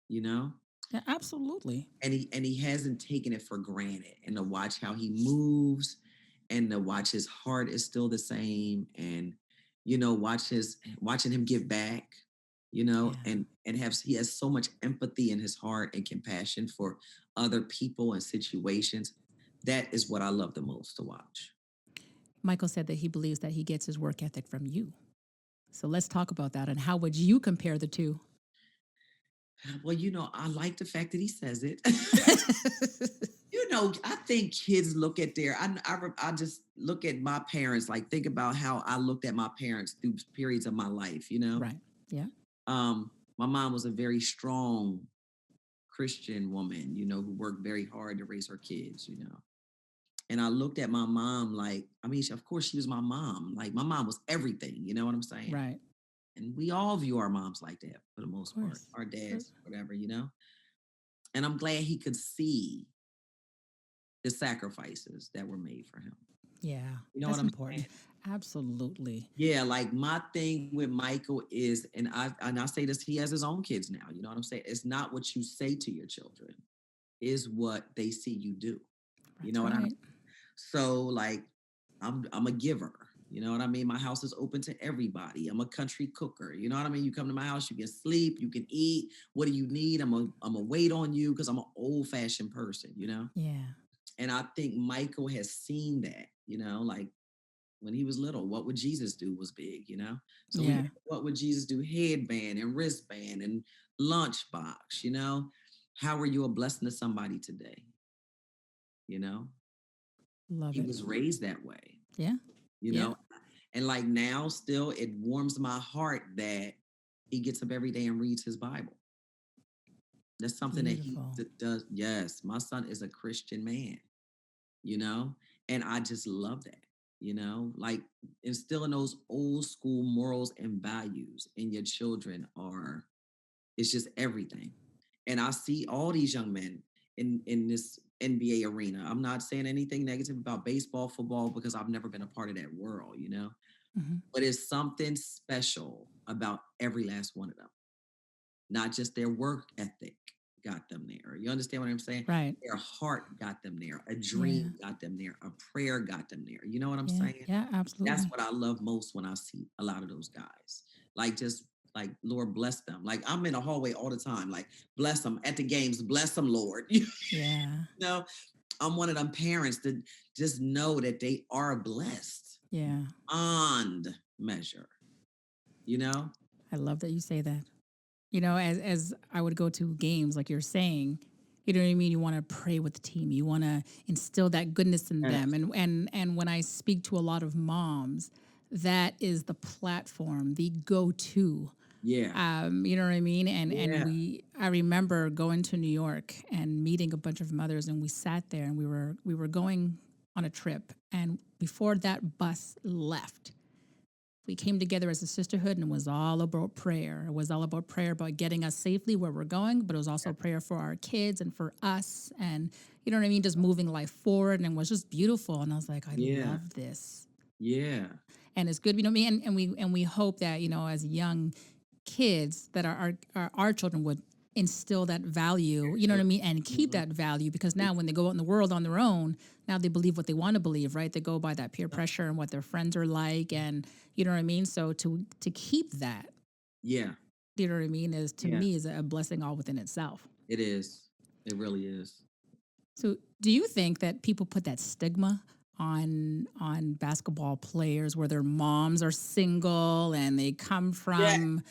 you know? Yeah, absolutely. And he hasn't taken it for granted. And to watch how he moves and to watch his heart is still the same, and watching him give back, Yeah. and he has so much empathy in his heart and compassion for other people and situations. That is what I love the most to watch. Michael said that he believes that he gets his work ethic from you. So let's talk about that. And how would you compare the two? Well, I like the fact that he says it. I think kids look at I just look at my parents, like think about how I looked at my parents through periods of my life. Right. Yeah. My mom was a very strong Christian woman, who worked very hard to raise her kids. And I looked at my mom like, I mean, of course she was my mom. Like my mom was everything, you know what I'm saying? Right. And we all view our moms like that for the Of most part, course. our Of course. dads, whatever, you know? And I'm glad he could see the sacrifices that were made for him. Yeah. You know what That's I'm saying? important. Absolutely. Yeah, like my thing with Michael is, and I say this, he has his own kids now. You know what I'm saying? It's not what you say to your children, is what they see you do. You That's know what I mean? right. So like I'm a giver. You know what I mean? My house is open to everybody. I'm a country cooker. You know what I mean? You come to my house, you can sleep, you can eat. What do you need? I'm a wait on you because I'm an old-fashioned person, you know? Yeah. And I think Michael has seen that, you know, like when he was little, what would Jesus do was big, you know? So we had Yeah. what would Jesus do? Headband and wristband and lunchbox, you know? How are you a blessing to somebody today? You know? Love He it. was raised that way, Yeah. you Yeah. know? And like now, still, it warms my heart that he gets up every day and reads his Bible. That's something that he Beautiful. does. Yes, my son is a Christian man, you know? And I just love that, you know? Like instilling those old school morals and values in your children it's just everything. And I see all these young men in this NBA arena. I'm not saying anything negative about baseball, football, because I've never been a part of that world, you know? Hmm. But it's something special about every last one of them. Not just their work ethic got them there. You understand what I'm saying? Right. Their heart got them there. A Yeah. dream got them there. A prayer got them there. You know what I'm Yeah. saying? Yeah. That's Absolutely. what I love most when I see a lot of those guys. Like just like Lord bless them. Like I'm in the hallway all the time. Like bless them at the games. Bless them, Lord. You Yeah. know, I'm one of them parents that just know that they are blessed Yeah. beyond measure. You know? I love that you say that. You know, as I would go to games, like you're saying, you know what I mean. You want to pray with the team. You want to instill that goodness in them. Yes. And when I speak to a lot of moms, that is the platform, the go-to. Yeah. You know what I mean? And Yeah. I remember going to New York and meeting a bunch of mothers, and we sat there, and we were going on a trip, and before that bus left, we came together as a sisterhood, and it was all about prayer. It was all about prayer about getting us safely where we're going, but it was also prayer for our kids and for us, and you know what I mean, just moving life forward, and it was just beautiful. And I was like, I Yeah. love this, Yeah. and it's good, you know what I mean. And we hope that, you know, as young kids, that our children would instill that value, you know what I mean, and keep Mhm. that value, because now when they go out in the world on their own, now they believe what they want to believe, right? They go by that peer pressure and what their friends are like, and you know what I mean. So to keep that, Yeah. you know what I mean, is to Yeah. me is a blessing all within itself. It is. It really is. So do you think that people put that stigma on basketball players where their moms are single and they come Yeah. from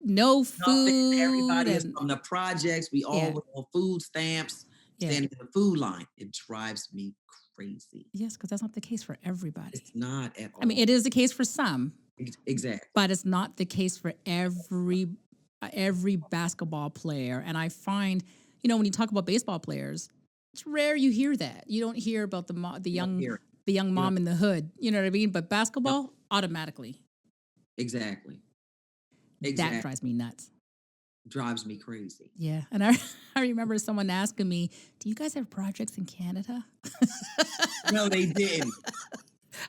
no Nothing. food Everybody is and from the projects. We all yeah, with on food stamps, yeah. standing in the food line. It drives me crazy. Yes, because that's not the case for It's everybody. not at I mean, all. it is the case for some, Exactly. but it's not the case for every basketball player. And I find, you know, when you talk about baseball players, it's rare you hear that. You don't hear about You don't hear it. the young You mom don't. in the hood. You know what I mean? But Yep. basketball, automatically, Exactly. that Exactly. drives me nuts. Drives me crazy. Yeah, and I remember someone asking me, "Do you guys have projects in Canada?" No, they didn't.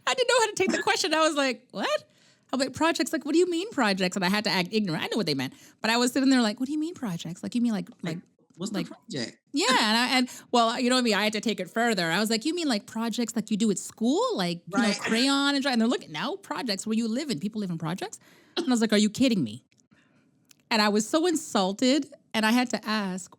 I didn't know how to take the question. I was like, "What?" I'm like, "Projects? Like, what do you mean projects?" And I had to act ignorant. I knew what they meant, but I was sitting there like, "What do you mean projects? Like, you mean Like, what's the like project? yeah?" And well, you know what I mean. I had to take it further. I was like, "You mean like projects like you do at school, like you know, Right. crayon and drawing?" And they're looking, "No, projects where you live in. People live in projects." And I was like, "Are you kidding me?" And I was so insulted, and I had to ask,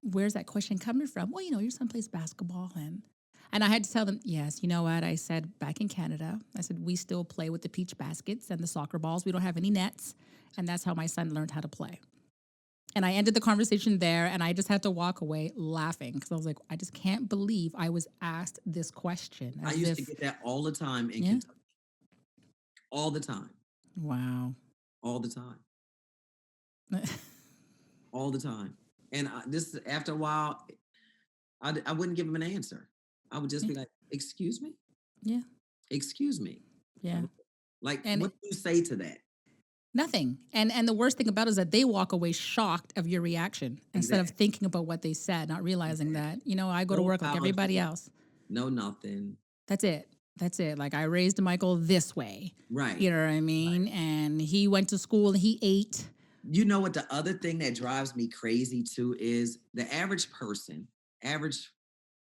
"Where's that question coming from?" "Well, you know, your son plays basketball." And I had to tell them, "Yes, you know what?" I said, "Back in Canada," I said, "we still play with the peach baskets and the soccer balls. We don't have any nets." And that's how my son learned how to play. And I ended the conversation there, and I just had to walk away laughing because I was like, I just can't believe I was asked this question I as used to if, get that all the time in yeah, Kentucky. All the time. wow. All the time. All the time. And this after a while, I wouldn't give him an answer. I would just Yeah. be like, excuse me? Yeah. Excuse me. That Yeah. was it. Like, And what do you say to that? nothing. And the worst thing about it is that they walk away shocked of your reaction instead of Exactly. thinking about what they said, not realizing that, I go to No work like everybody apology, else. no nothing. That's it. That's it. Like I raised Michael this way. Right. You know what I mean? And he went to school and he ate. You know what the other thing that drives me crazy too is the average person, average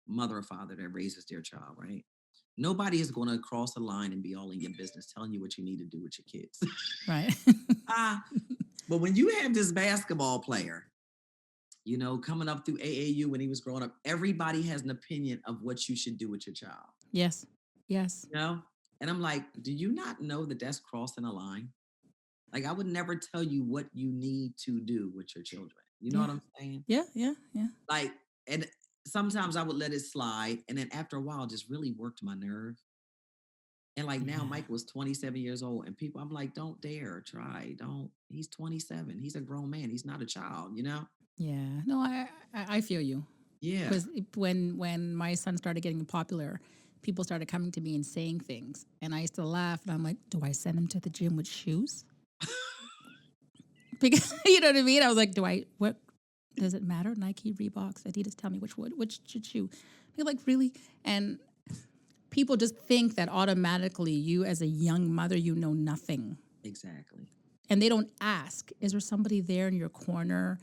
mother or father that raises their child, right? Nobody is going to cross a line and be all in your business telling you what you need to do with your kids. Right. Ah, but when you have this basketball player, coming up through AAU when he was growing up, everybody has an opinion of what you should do with your child, Yes. Yes. you know? And I'm like, do you not know that that's crossing a line? Like, I would never tell you what you need to do with your children. You know Yeah. what I'm saying? Yeah. Yeah. Yeah. Like, and sometimes I would let it slide. And then after a while, just really worked my nerve. And like now, Yeah. Mike was 27 years old, and people, I'm like, don't dare try. Don't. He's 27. He's a grown man. He's not a child, you know? Yeah. No, I feel you. Yeah. Because when my son started getting popular, people started coming to me and saying things, and I used to laugh, and I'm like, "Do I send him to the gym with shoes?" Because you know what I mean. I was like, "Do I? What does it matter? Nike, Reeboks, Adidas? Tell me which shoe." They're like, "Really?" And people just think that automatically you, as a young mother, you know nothing, Exactly. and they don't ask, "Is there somebody there in your corner?"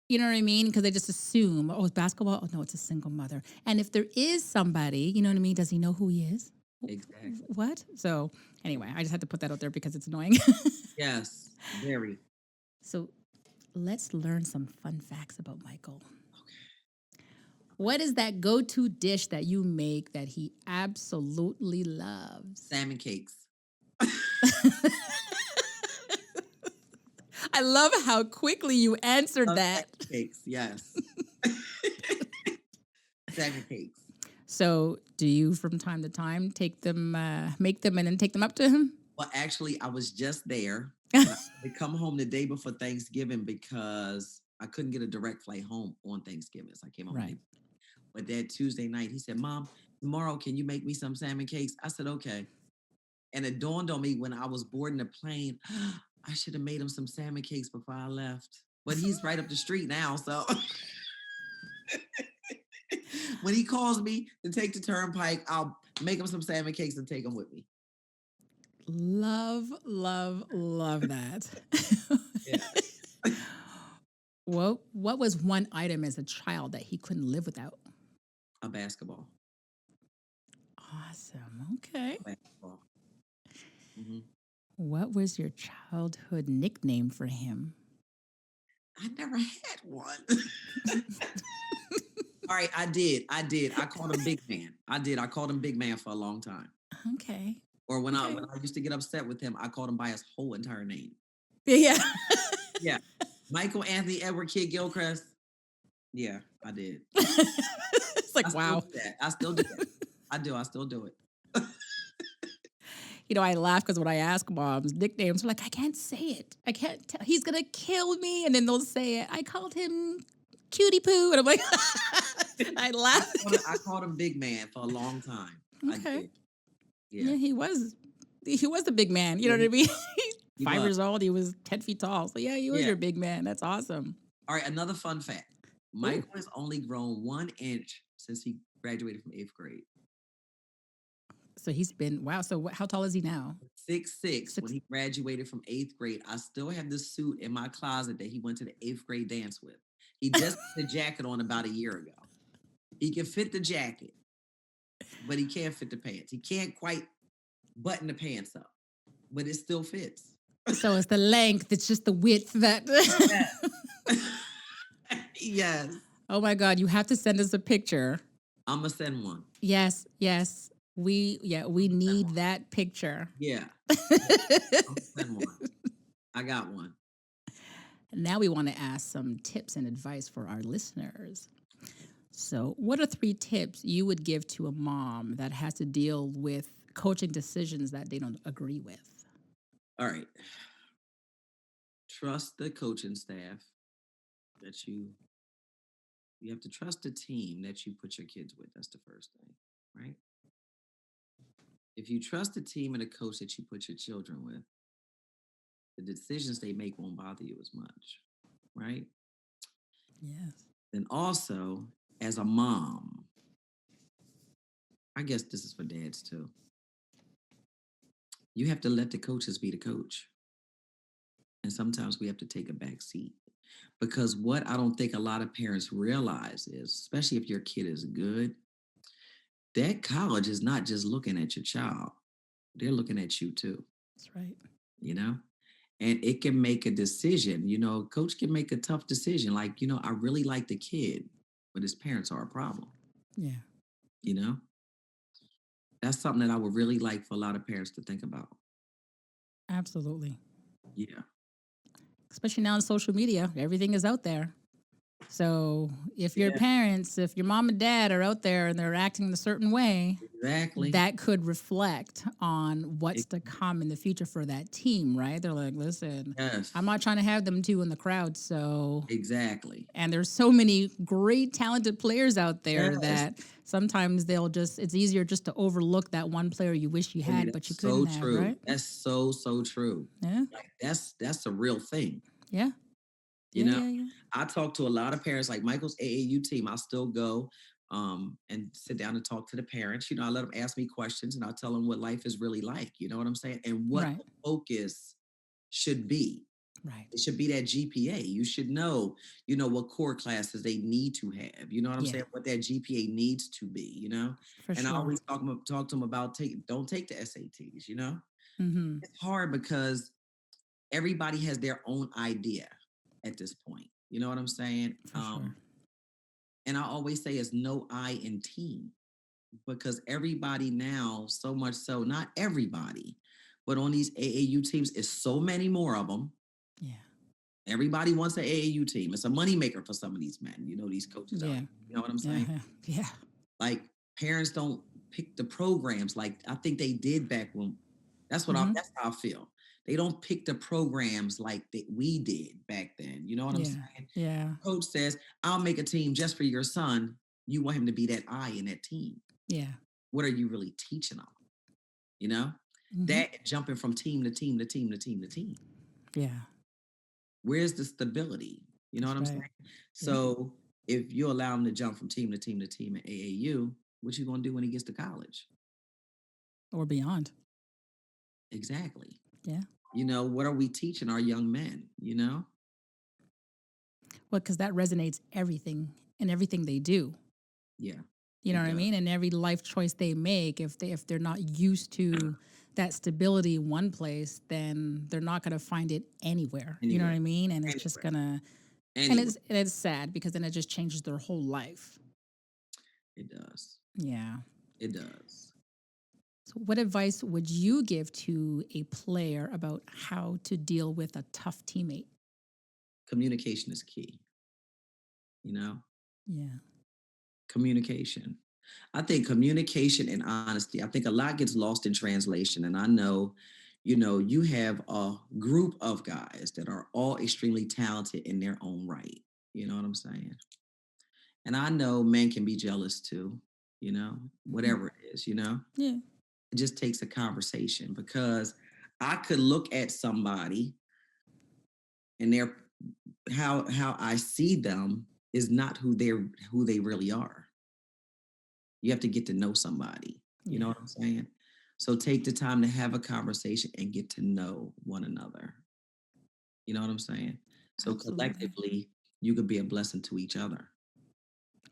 You know what I mean? Because they just assume, oh, it's basketball. Oh, no, it's a single mother. And if there is somebody, you know what I mean? Does he know who he is? Exactly. What? So anyway, I just had to put that out there because it's annoying. Yes. Very. So let's learn some fun facts about Michael. Okay. What is that go-to dish that you make that he absolutely loves? Salmon cakes. I love how quickly you answered Love that. salmon cakes. Yes. Salmon cakes. So do you, from time to time, take them, make them, and then take them up to him? Well, actually, I was just there. I come home the day before Thanksgiving because I couldn't get a direct flight home on Thanksgiving. So I came home. Right. But that Tuesday night, he said, Mom, tomorrow, can you make me some salmon cakes? I said, okay. And it dawned on me when I was boarding the plane, I should have made him some salmon cakes before I left. But he's right up the street now. So when he calls me to take the turnpike, I'll make him some salmon cakes and take them with me. Love, love, love that. Yeah. What was one item as a child that he couldn't live without? A basketball. Awesome. Okay. A basketball. Mhm. What was your childhood nickname for him? I never had one. All right, I did. I called him Big Man. I did. I called him Big Man for a long time. Okay. Or when Okay. I used to get upset with him, I called him by his whole entire name. Yeah. Yeah. Michael Anthony Edward Kidd-Gilchrist. Yeah, I did. It's I like, still wow. do that. I still do that. I do. I still do it. I laugh because when I ask moms nicknames, they're like, I can't say it. I can't tell. He's going to kill me. And then they'll say it. I called him Cutie Poo. And I'm like, I laugh. I called him Big Man for a long time. I Okay. did. Yeah. Yeah, he was. He was the big man. You Yeah, know what I mean? he 5 was. years old. He was 10 feet tall. So yeah, he was Yeah. your big man. That's awesome. All right, another fun fact. Ooh. Michael has only grown 1 inch since he graduated from 8th grade. So he's been, wow. So how tall is he now? 6'6" when he graduated from 8th grade. I still have the suit in my closet that he went to the 8th grade dance with. He just put the jacket on about a year ago. He can fit the jacket, but he can't fit the pants. He can't quite button the pants up, but it still fits. So it's the length. It's just the width that. Yes. Yes. Oh my God. You have to send us a picture. I'm going to send one. Yes. Yes. We need that picture. Yeah. I'm going to send one. I got one. Now we want to ask some tips and advice for our listeners. So, what are 3 tips you would give to a mom that has to deal with coaching decisions that they don't agree with? All right. Trust the coaching staff that you have to trust the team that you put your kids with. That's the first thing. right? If you trust the team and the coach that you put your children with, the decisions they make won't bother you as much, right? Yes. Then also, as a mom, I guess this is for dads too. You have to let the coaches be the coach. And sometimes we have to take a back seat. Because what I don't think a lot of parents realize is, especially if your kid is good, that college is not just looking at your child, they're looking at you too, That's right. you know? And it can make a decision. Coach can make a tough decision. Like, I really like the kid, but his parents are a problem, Yeah. you know? That's something that I would really like for a lot of parents to think about. Absolutely. Yeah. Especially now on social media, everything is out there. So if your Yeah, parents, if your mom and dad are out there and they're acting a certain way, exactly. that could reflect on what's Ex- to come in the future for that team, right? They're like, listen, I'm Yes, not trying to have them two in the crowd. So, exactly. and there's so many great, talented players out there Yes. that sometimes it's easier just to overlook that one player you wish you Baby, had, but you that's couldn't so have, true. right? That's so, so true. Yeah. Like that's a real thing. Yeah. You Yeah. know, Yeah. Yeah. I talk to a lot of parents, like Michael's AAU team. I still go and sit down and talk to the parents. I let them ask me questions and I tell them what life is really like. You know what I'm saying? And what Right. the focus should be. Right. It should be that GPA. You should know, what core classes they need to have. You know what I'm Yeah. saying? What that GPA needs to be. For And I sure. always talk to them about don't take the SATs. Mm-hmm. It's hard because everybody has their own idea at this point. You know what I'm saying? For sure. And I always say it's no I in team because everybody now, so much so, not everybody, but on these AAU teams, is so many more of them. Yeah. Everybody wants an AAU team. It's a moneymaker for some of these men, these coaches out Yeah. here. You know what I'm Yeah. saying? Yeah. Like parents don't pick the programs like I think they did back when. Mm-hmm. That's how I feel. They don't pick the programs like that we did back then. You know what I'm Yeah. saying? Yeah. Coach says, "I'll make a team just for your son." You want him to be that I in that team. Yeah. What are you really teaching them? You know, Mm-hmm. that jumping from team to team to team to team to team. Yeah. Where's the stability? You know what That's I'm right. saying? Yeah. So if you allow him to jump from team to team to team in AAU, what you gonna do when he gets to college? Or beyond. Exactly. Yeah. What are we teaching our young men? Well, because that resonates everything in everything they do. Yeah, You know it what I does. mean? And every life choice they make, if they're not used to that stability in one place, then they're not gonna find it anywhere. You know what Anywhere, I mean? And it's just anywhere, gonna and anywhere. it's sad because then it just changes their whole life. It does. Yeah. It does. So what advice would you give to a player about how to deal with a tough teammate? Communication is key. You know, Yeah. communication. I think communication and honesty. I think a lot gets lost in translation. And I know, you have a group of guys that are all extremely talented in their own right. You know what I'm saying? And I know men can be jealous too, Mhm. whatever it is. Yeah. It just takes a conversation because I could look at somebody and how I see them is not who they really are. You have to get to know somebody. You know Yeah. what I'm saying? So take the time to have a conversation and get to know one another. You know what I'm saying? So Absolutely. collectively, you could be a blessing to each other.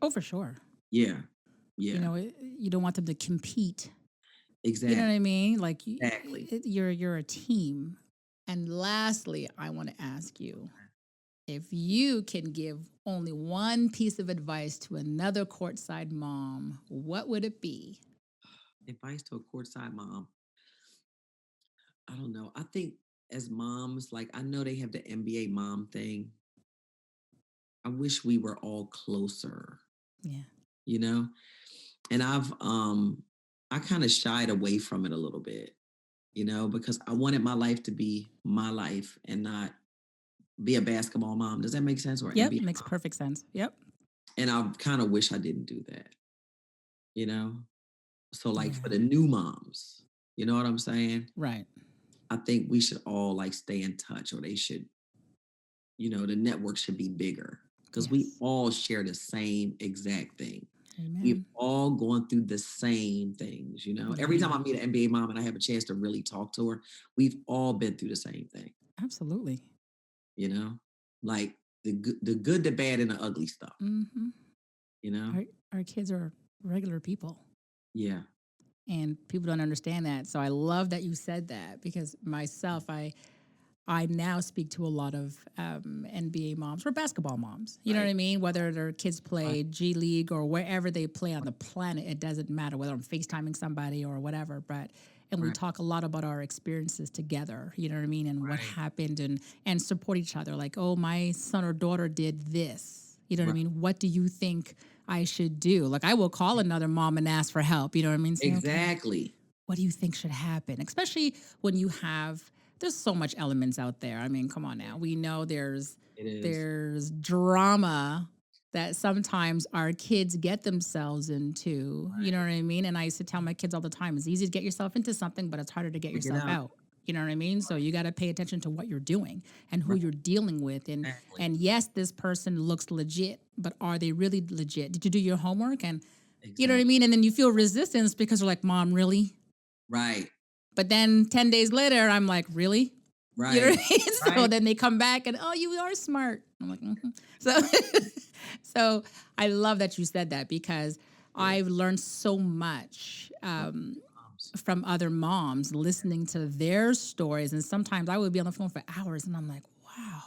Oh, for sure. Yeah. Yeah. You don't want them to compete. You know what Exactly. I mean? Like Exactly. you're a team. And lastly, I want to ask you if you can give only one piece of advice to another courtside mom, what would it be? Advice to a courtside mom. I don't know. I think as moms, like I know they have the NBA mom thing. I wish we were all closer, Yeah. you know? And I kind of shied away from it a little bit, because I wanted my life to be my life and not be a basketball mom. Does that make sense? Or Yep. NBA Makes mom? perfect sense. Yep. And I kind of wish I didn't do that, you know? So like for Yeah. the new moms, you know what I'm saying? Right. I think we should all like stay in touch, or they should, the network should be bigger because we Yes. all share the same exact thing. We've Amen. all gone through the same things, Every time Yeah. I meet an NBA mom and I have a chance to really talk to her, we've all been through the same thing, Absolutely. you know? Like the good, the bad, and the ugly stuff, Hmm. you know? Our kids are regular people, Yeah. and people don't understand that. So I love that you said that, because myself, I now speak to a lot of NBA moms or basketball moms. You know what Right. I mean? Whether their kids Right. play G League or wherever they play on the planet, it doesn't matter whether I'm FaceTiming somebody or whatever. And we Right. talk a lot about our experiences together. You know what I mean? And what Right. happened, and support each other. Like, oh, my son or daughter did this. You know what I Right. mean? What do you think I should do? Like, I will call another mom and ask for help. You know what I mean? Say, okay, Exactly. what do you think should happen? Especially when you have, there's so much elements out there. I mean, come on now. We know It is. there's drama that sometimes our kids get themselves into. You know what I mean? And I used to tell my kids all the time, it's easy to get yourself into something, but it's harder to get Get yourself out. out. You know what I mean? So you got to pay attention to what you're doing and who Right. you're dealing with. Exactly. And yes, this person looks legit, but are they really legit? Did you do your homework? And you know what I Exactly. mean? And then you feel resistance because you're like, Mom, really? Right. But then 10 days later, I'm like, really? You know Right. what I mean? So Right. then they come back and, oh, you are smart. I'm like, So, so I love that you said that, because Yeah. I've learned so much Moms. from other moms, listening to their stories. And sometimes I would be on the phone for hours and I'm like, wow.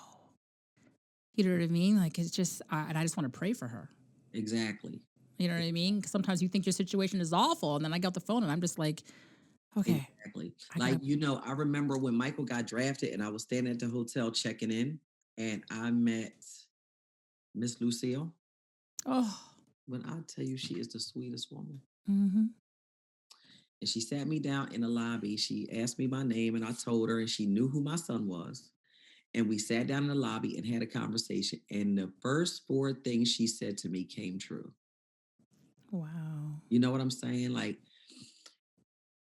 You know what I mean? Like, it's just, and I just want to pray for her. Exactly. You know what I mean? 'Cause sometimes you think your situation is awful. And then I get the phone and I'm just like, okay, Exactly. I Like, gotta, I remember when Michael got drafted and I was standing at the hotel checking in and I met Miss Lucille. oh, When I tell you she is the sweetest woman. mm-hmm. And she sat me down in the lobby. She asked me my name and I told her, and she knew who my son was. And we sat down in the lobby and had a conversation. And the first four things she said to me came true. Wow. You know what I'm saying? Like,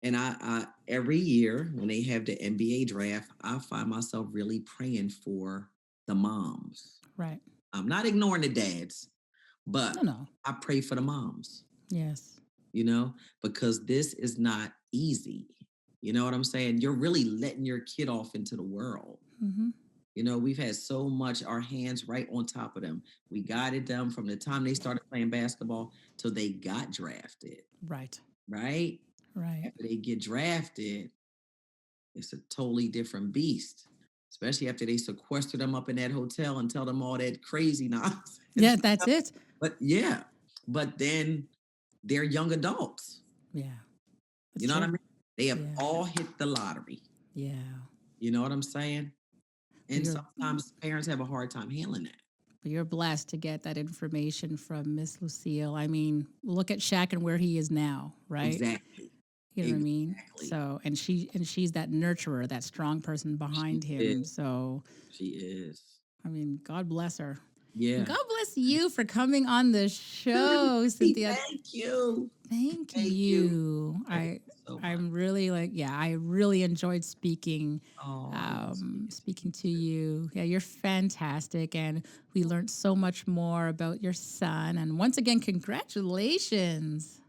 and I every year when they have the NBA draft, I find myself really praying for the moms. Right. I'm not ignoring the dads, but No, no. I pray for the moms, Yes. because this is not easy. You know what I'm saying? You're really letting your kid off into the world. Mm-hmm. We've had so much, our hands right on top of them. We guided them from the time they started playing basketball till they got drafted, Right. right? Right. After they get drafted, it's a totally different beast, especially after they sequester them up in that hotel and tell them all that crazy nonsense. Yeah, that's it. But yeah, but then they're young adults. Yeah. You It's know what I true. mean? They have Yeah. all hit the lottery. Yeah. You know what I'm saying? But And you're sometimes parents have a hard time handling that. but you're blessed to get that information from Miss Lucille. I mean, look at Shaq and where he is now, right? Exactly. You know what I mean? Exactly. So, and she's that nurturer, that strong person She behind him. is. So, She is. I mean, God bless her. And Yeah. God bless you for coming on the show, Cynthia. Thank you. Thank Thank you. you. Thank you so much. I'm really like, yeah, I really enjoyed Oh, you're the sweetest. speaking to you. Yeah, you're fantastic. And we learned so much more about your son. And once again, congratulations.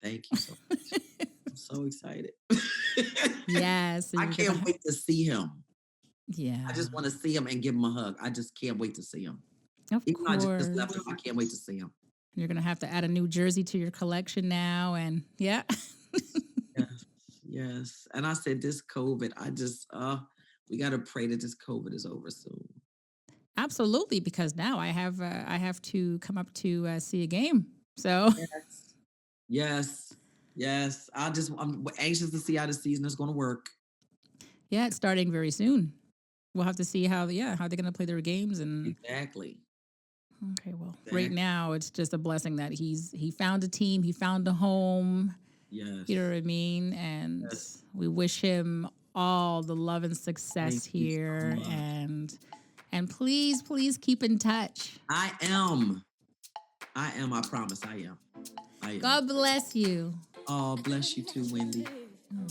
Thank you so much. I'm so excited. Yes. So I you're gonna can't wait to see him. yeah. I just want to see him and give him a hug. I just can't wait to see him. Of Even though I course. just left him, I can't wait to see him. You're gonna have to add a new jersey to your collection now. And yeah. Yes, yes. And I said, this COVID, we got to pray that this COVID is over soon. Absolutely, because now I have to come up to see a game. So Yes, yes, yes. I'm anxious to see how the season is going to work. yeah, it's starting very soon. We'll have to see how they're going to play their games. And Exactly. okay, well, right Exactly. now it's just a blessing that he found a team, he found a home. Yes. You know what I mean? And Yes. we wish him all the love and success Thank you so here. much. And please keep in touch. I am. I promise I am. God bless you. Oh, bless you too, Wendy.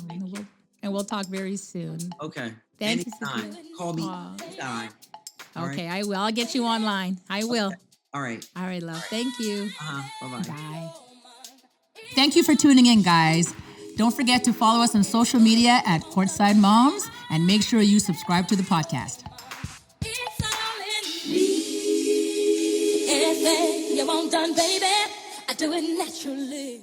Thank you. And we'll talk very soon. Okay. Thank you, Anytime. Cynthia. Call me Aw. anytime. All right. Okay, I will. I'll get you online. I will. Okay. All right. All right, love. Thank you. Bye-bye. Bye. Thank you for tuning in, guys. Don't forget to follow us on social media at Courtside Moms and make sure you subscribe to the podcast. It's all in me. Anything you want done, baby, I do it naturally.